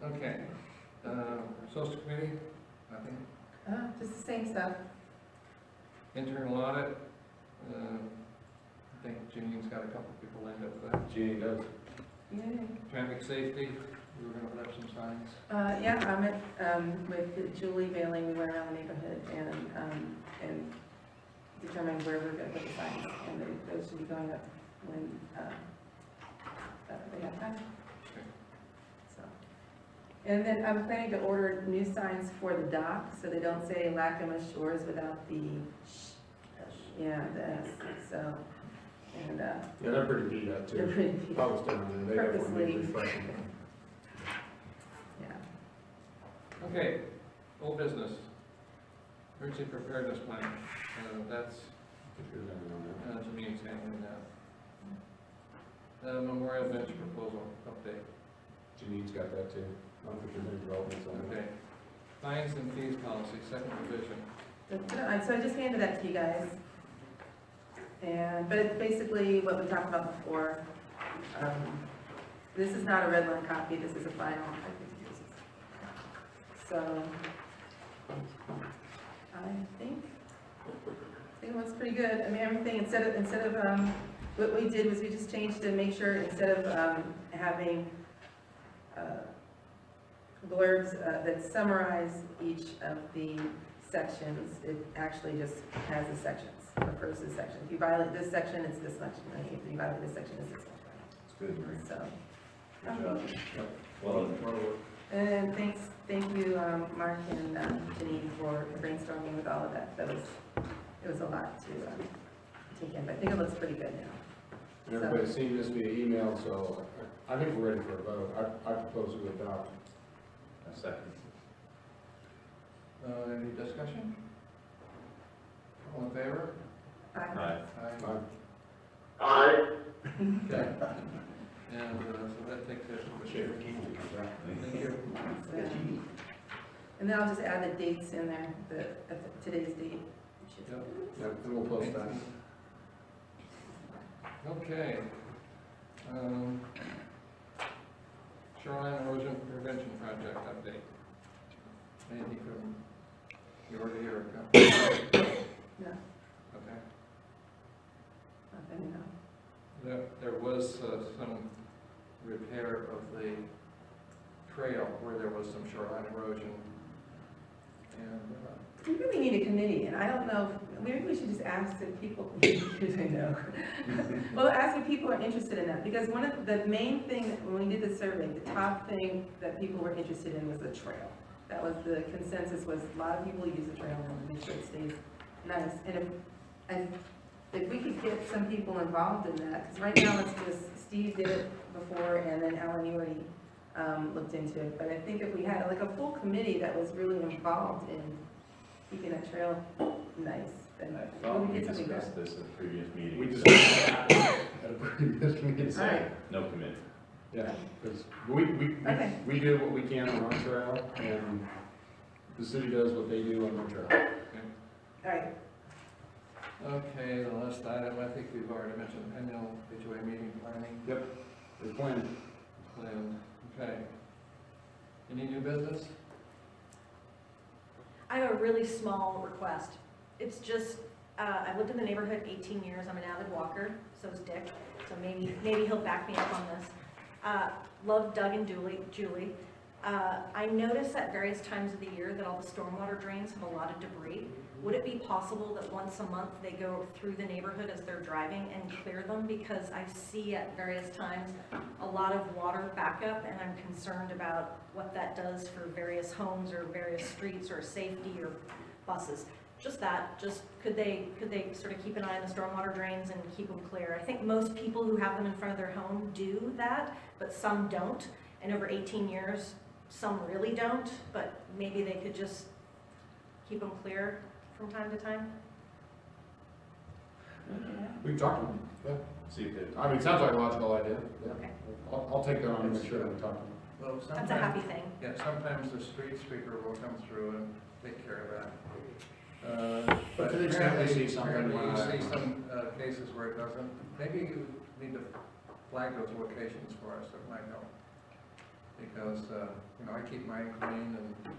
Okay. Social Committee, nothing. Just the same stuff. Internal audit, I think Janine's got a couple people lined up for that. Jeannie does. Yay. Traffic safety, we were gonna put up some signs. Yeah, I met, with Julie Bailey, we went around the neighborhood and determined where we're gonna put the signs, and those should be going up when, they have time. So. And then I'm planning to order new signs for the dock, so they don't say Lackamas Shores without the yeah, the S, so, and, Yeah, they're pretty beat up too. they're pretty deep. I was down there, they definitely need Purposely. refreshing. Yeah. Okay, old business. Emergency preparedness plan, that's, Janine's handling that. Memorial bench proposal update. Janine's got that too. I don't think there's any developments on it. Okay. Fines and fees policy, second revision. So I just handed that to you guys. But it's basically what we talked about before. This is not a red line copy, this is a final. So, I think it looks pretty good. I mean, everything, instead of, what we did was we just changed to make sure, instead of having blurbs that summarize each of the sections, it actually just has the sections, refers to the section. If you violate this section, it's this section, and if you violate this section, it's this section. It's good, Marie. So, Good job. Yep. Well done. and thank you, Mark and Janine for brainstorming with all of that. It was a lot to take in, but I think it looks pretty good now. Everybody's seen this via email, so I think we're ready for a vote. I propose we adopt. A second. Any discussion? All in favor? Aye. Aye. Aye. Aye. Okay. And so that takes us to the share. Thank you. And then I'll just add the dates in there, today's date. Yep. Yep, and we'll post that. Okay. Shoreline erosion prevention project update. Anything from your or No, Okay. nothing, no. There was some repair of the trail where there was some shoreline erosion. And We really need a committee, and I don't know, maybe we should just ask if people, because I know. Well, ask if people are interested in that, because one of the main thing, when we did the survey, the top thing that people were interested in was the trail. That was the consensus, was a lot of people use the trail and make sure it stays nice. And if we could get some people involved in that, because right now it's just, Steve did it before, and then Alan, you already looked into it. But I think if we had like a full committee that was really involved in keeping that trail nice, then I we thought would we get something discussed done. this at a previous meeting. We discussed that at a previous meeting. So, Alright. no committee. Yeah, because Okay. we do what we can on our trail, and the city does what they do on their trail. All right, okay, the last item, I think we've already mentioned annual HOA meeting planning. Yep, we're planning. Planned. Okay. Any new business? I have a really small request. It's just, I've lived in the neighborhood 18 years. I'm an avid walker, so is Dick. So maybe he'll back me up on this. Love Doug and Julie. I notice at various times of the year that all the stormwater drains have a lot of debris. Would it be possible that once a month they go through the neighborhood as they're driving and clear them? Because I see at various times a lot of water backup, and I'm concerned about what that does for various homes or various streets or safety or buses. Just could they sort of keep an eye on the stormwater drains and keep them clear? I think most people who have them in front of their home do that, but some don't. And over 18 years, some really don't, but maybe they could just keep them clear from time to time. We've talked to them, yeah. See if it. I mean, it sounds like a logical idea, yeah. Okay. I'll take that on and make sure that we talk to them. Well, That's a happy thing. Yeah, sometimes the street sweeper will come through and take care of that. But to the extent we see something, apparently why you not? see some cases where it doesn't. Maybe you need to flag those locations for us, that might help. Because, I keep mine clean and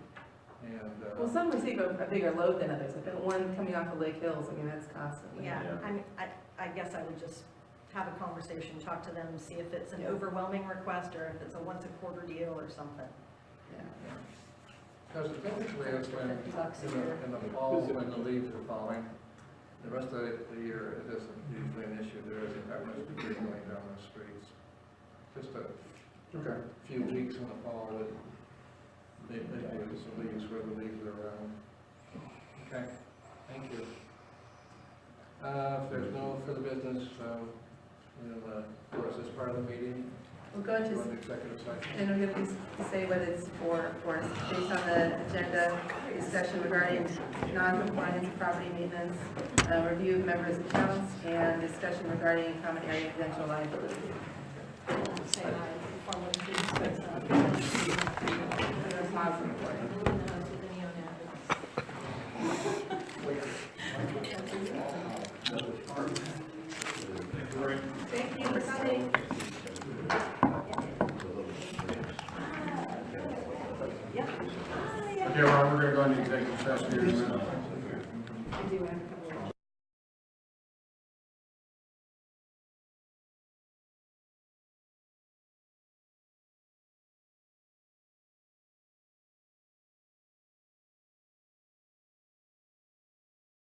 well, some receive a bigger load than others. Like the one coming off of Lake Hills, I mean, that's constantly. Yeah, Yeah. I guess I would just have a conversation, talk to them, see if it's an overwhelming request or if it's a once a quarter deal or something. Yeah. because typically it's when, $50 a year. in the fall, when the leaves are falling. The rest of the year, it isn't usually an issue. There isn't that much debris going down the streets. Just a few weeks in the fall that they do some leaves where the leaves are around. Okay, thank you. If there's no further business, we'll close this part of the meeting. We'll go into, executive session. and we're gonna just say whether it's for, of course, based on the agenda, discussion regarding non-compliance of property maintenance, review of members' accounts, and discussion regarding common area potential liability. Say aye before we discuss that. We're gonna pause the recording. Thank you for coming. Okay, Ron, we're gonna go into executive session here in a minute. I do have a couple